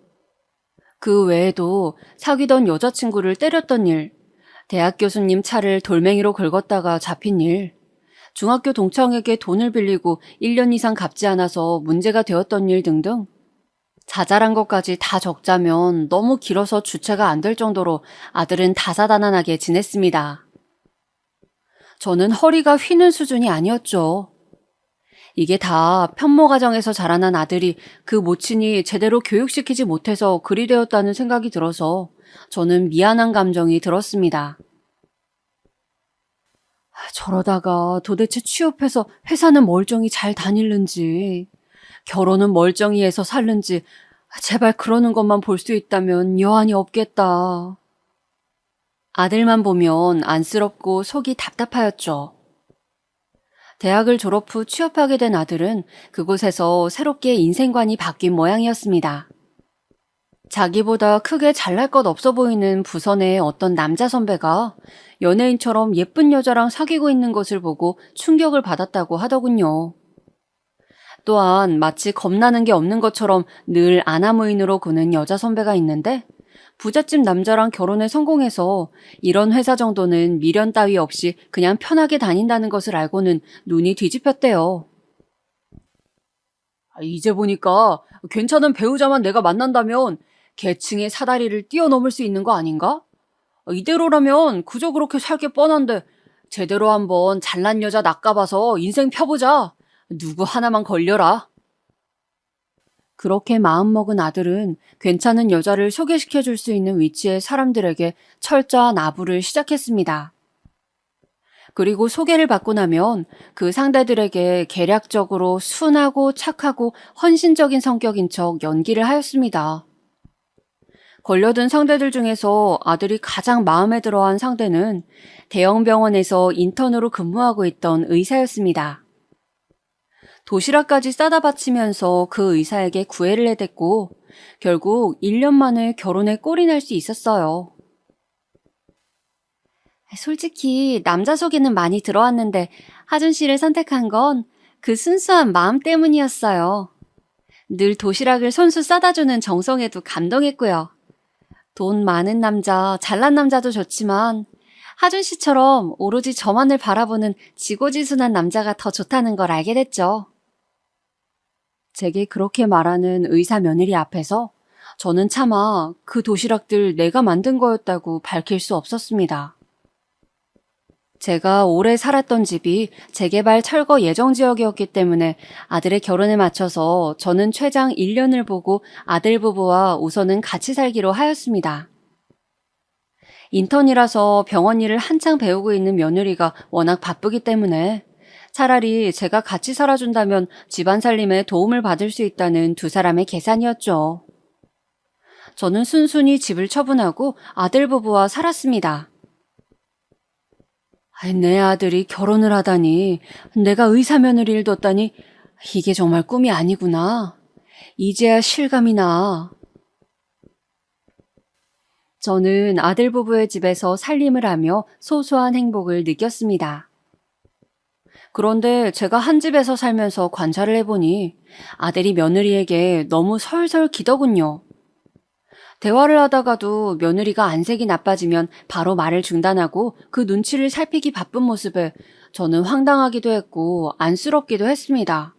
그 외에도 사귀던 여자친구를 때렸던 일, 대학 교수님 차를 돌멩이로 긁었다가 잡힌 일, 중학교 동창에게 돈을 빌리고 1년 이상 갚지 않아서 문제가 되었던 일 등등 자잘한 것까지 다 적자면 너무 길어서 주체가 안 될 정도로 아들은 다사다난하게 지냈습니다. 저는 허리가 휘는 수준이 아니었죠. 이게 다 편모 가정에서 자라난 아들이 그 모친이 제대로 교육시키지 못해서 그리 되었다는 생각이 들어서 저는 미안한 감정이 들었습니다. 저러다가 도대체 취업해서 회사는 멀쩡히 잘 다닐는지, 결혼은 멀쩡히 해서 살는지 제발 그러는 것만 볼 수 있다면 여한이 없겠다. 아들만 보면 안쓰럽고 속이 답답하였죠. 대학을 졸업 후 취업하게 된 아들은 그곳에서 새롭게 인생관이 바뀐 모양이었습니다. 자기보다 크게 잘날 것 없어 보이는 부서 의 어떤 남자 선배가 연예인처럼 예쁜 여자랑 사귀고 있는 것을 보고 충격을 받았다고 하더군요. 또한 마치 겁나는 게 없는 것처럼 늘 아나무인으로 구는 여자 선배가 있는데 부잣집 남자랑 결혼에 성공해서 이런 회사 정도는 미련 따위 없이 그냥 편하게 다닌다는 것을 알고는 눈이 뒤집혔대요. 이제 보니까 괜찮은 배우자만 내가 만난다면 계층의 사다리를 뛰어넘을 수 있는 거 아닌가? 이대로라면 그저 그렇게 살 게 뻔한데 제대로 한번 잘난 여자 낚아봐서 인생 펴보자. 누구 하나만 걸려라. 그렇게 마음먹은 아들은 괜찮은 여자를 소개시켜줄 수 있는 위치의 사람들에게 철저한 아부를 시작했습니다. 그리고 소개를 받고 나면 그 상대들에게 계략적으로 순하고 착하고 헌신적인 성격인 척 연기를 하였습니다. 걸려든 상대들 중에서 아들이 가장 마음에 들어한 상대는 대형 병원에서 인턴으로 근무하고 있던 의사였습니다. 도시락까지 싸다 바치면서 그 의사에게 구애를 해댔고 결국 1년 만에 결혼에 꼴이 날 수 있었어요. 솔직히 남자 소개는 많이 들어왔는데 하준 씨를 선택한 건 그 순수한 마음 때문이었어요. 늘 도시락을 손수 싸다 주는 정성에도 감동했고요. 돈 많은 남자, 잘난 남자도 좋지만 하준 씨처럼 오로지 저만을 바라보는 지고지순한 남자가 더 좋다는 걸 알게 됐죠. 제게 그렇게 말하는 의사 며느리 앞에서 저는 차마 그 도시락들 내가 만든 거였다고 밝힐 수 없었습니다. 제가 오래 살았던 집이 재개발 철거 예정 지역이었기 때문에 아들의 결혼에 맞춰서 저는 최장 1년을 보고 아들 부부와 우선은 같이 살기로 하였습니다. 인턴이라서 병원 일을 한창 배우고 있는 며느리가 워낙 바쁘기 때문에 차라리 제가 같이 살아준다면 집안 살림에 도움을 받을 수 있다는 두 사람의 계산이었죠. 저는 순순히 집을 처분하고 아들 부부와 살았습니다. 내 아들이 결혼을 하다니, 내가 의사 며느리를 뒀다니 이게 정말 꿈이 아니구나. 이제야 실감이 나. 저는 아들 부부의 집에서 살림을 하며 소소한 행복을 느꼈습니다. 그런데 제가 한 집에서 살면서 관찰을 해보니 아들이 며느리에게 너무 설설 기더군요. 대화를 하다가도 며느리가 안색이 나빠지면 바로 말을 중단하고 그 눈치를 살피기 바쁜 모습에 저는 황당하기도 했고 안쓰럽기도 했습니다.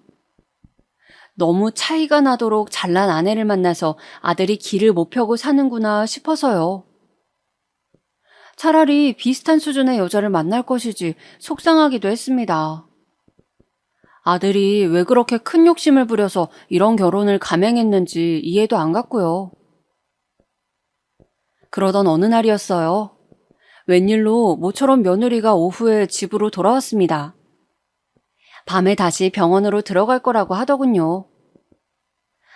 너무 차이가 나도록 잘난 아내를 만나서 아들이 길을 못 펴고 사는구나 싶어서요. 차라리 비슷한 수준의 여자를 만날 것이지 속상하기도 했습니다. 아들이 왜 그렇게 큰 욕심을 부려서 이런 결혼을 감행했는지 이해도 안 갔고요. 그러던 어느 날이었어요. 웬일로 모처럼 며느리가 오후에 집으로 돌아왔습니다. 밤에 다시 병원으로 들어갈 거라고 하더군요.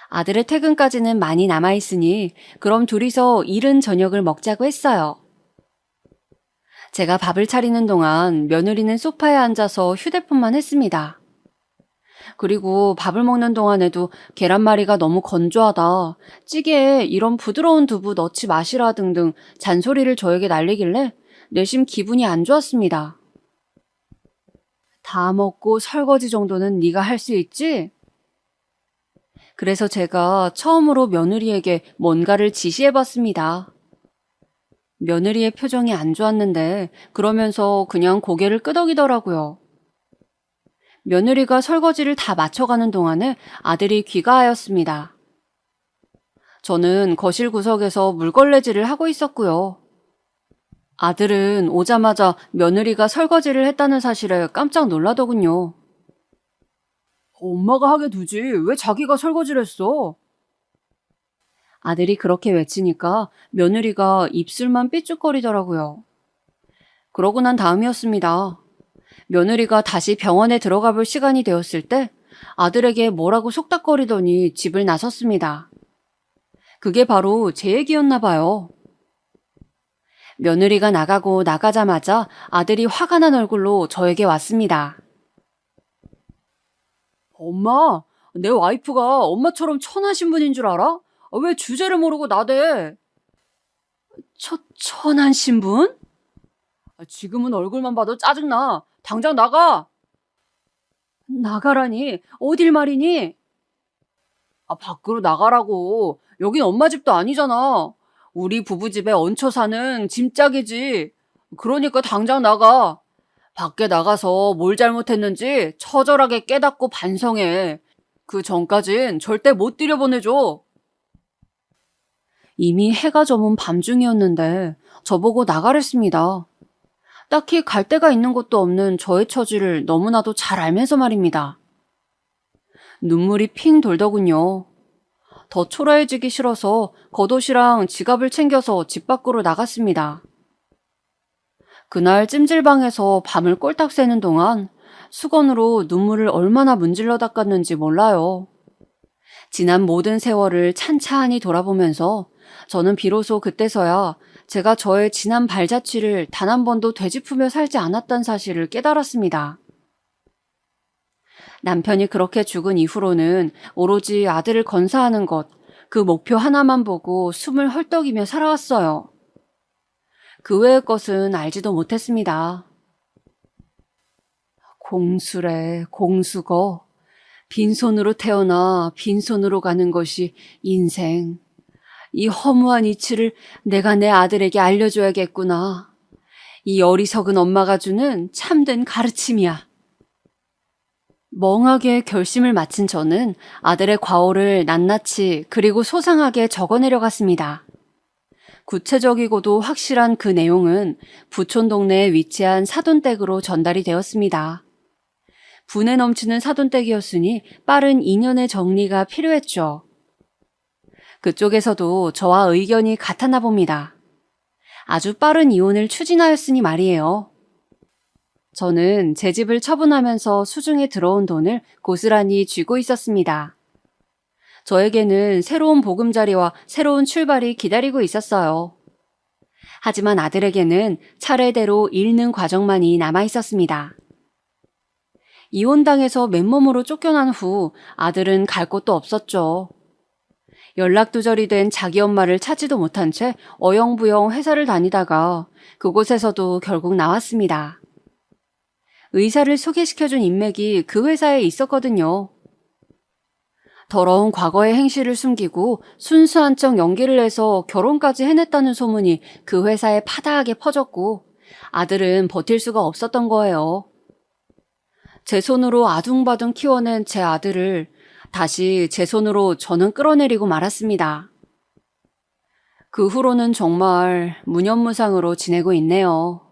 아들의 퇴근까지는 많이 남아있으니 그럼 둘이서 이른 저녁을 먹자고 했어요. 제가 밥을 차리는 동안 며느리는 소파에 앉아서 휴대폰만 했습니다. 그리고 밥을 먹는 동안에도 계란말이가 너무 건조하다, 찌개에 이런 부드러운 두부 넣지 마시라 등등 잔소리를 저에게 날리길래 내심 기분이 안 좋았습니다. 다 먹고 설거지 정도는 네가 할 수 있지? 그래서 제가 처음으로 며느리에게 뭔가를 지시해봤습니다. 며느리의 표정이 안 좋았는데 그러면서 그냥 고개를 끄덕이더라고요. 며느리가 설거지를 다 마쳐가는 동안에 아들이 귀가하였습니다. 저는 거실 구석에서 물걸레질을 하고 있었고요. 아들은 오자마자 며느리가 설거지를 했다는 사실에 깜짝 놀라더군요. 엄마가 하게 두지 왜 자기가 설거지를 했어? 아들이 그렇게 외치니까 며느리가 입술만 삐죽거리더라고요. 그러고 난 다음이었습니다. 며느리가 다시 병원에 들어가 볼 시간이 되었을 때 아들에게 뭐라고 속닥거리더니 집을 나섰습니다. 그게 바로 제 얘기였나 봐요. 며느리가 나가고 나가자마자 아들이 화가 난 얼굴로 저에게 왔습니다. 엄마, 내 와이프가 엄마처럼 천한 신분인 줄 알아? 왜 주제를 모르고 나대? 천한 신분? 지금은 얼굴만 봐도 짜증나. 당장 나가! 나가라니? 어딜 말이니? 밖으로 나가라고. 여긴 엄마 집도 아니잖아. 우리 부부 집에 얹혀 사는 짐짝이지. 그러니까 당장 나가. 밖에 나가서 뭘 잘못했는지 처절하게 깨닫고 반성해. 그 전까진 절대 못 들여보내줘. 이미 해가 저문 밤중이었는데 저보고 나가랬습니다. 딱히 갈 데가 있는 것도 없는 저의 처지를 너무나도 잘 알면서 말입니다. 눈물이 핑 돌더군요. 더 초라해지기 싫어서 겉옷이랑 지갑을 챙겨서 집 밖으로 나갔습니다. 그날 찜질방에서 밤을 꼴딱 새는 동안 수건으로 눈물을 얼마나 문질러 닦았는지 몰라요. 지난 모든 세월을 찬찬히 돌아보면서 저는 비로소 그때서야 제가 저의 지난 발자취를 단 한 번도 되짚으며 살지 않았다는 사실을 깨달았습니다. 남편이 그렇게 죽은 이후로는 오로지 아들을 건사하는 것, 그 목표 하나만 보고 숨을 헐떡이며 살아왔어요. 그 외의 것은 알지도 못했습니다. 공수래, 공수거. 빈손으로 태어나 빈손으로 가는 것이 인생. 이 허무한 이치를 내가 내 아들에게 알려줘야겠구나. 이 어리석은 엄마가 주는 참된 가르침이야. 멍하게 결심을 마친 저는 아들의 과오를 낱낱이 그리고 소상하게 적어내려갔습니다. 구체적이고도 확실한 그 내용은 부촌 동네에 위치한 사돈댁으로 전달이 되었습니다. 분에 넘치는 사돈댁이었으니 빠른 2년의 정리가 필요했죠. 그쪽에서도 저와 의견이 같았나 봅니다. 아주 빠른 이혼을 추진하였으니 말이에요. 저는 제 집을 처분하면서 수중에 들어온 돈을 고스란히 쥐고 있었습니다. 저에게는 새로운 보금자리와 새로운 출발이 기다리고 있었어요. 하지만 아들에게는 차례대로 잃는 과정만이 남아 있었습니다. 이혼당해서 맨몸으로 쫓겨난 후 아들은 갈 곳도 없었죠. 연락두절이 된 자기 엄마를 찾지도 못한 채 어영부영 회사를 다니다가 그곳에서도 결국 나왔습니다. 의사를 소개시켜준 인맥이 그 회사에 있었거든요. 더러운 과거의 행실을 숨기고 순수한 척 연기를 해서 결혼까지 해냈다는 소문이 그 회사에 파다하게 퍼졌고 아들은 버틸 수가 없었던 거예요. 제 손으로 아둥바둥 키워낸 제 아들을 다시 제 손으로 저는 끌어내리고 말았습니다. 그 후로는 정말 무념무상으로 지내고 있네요.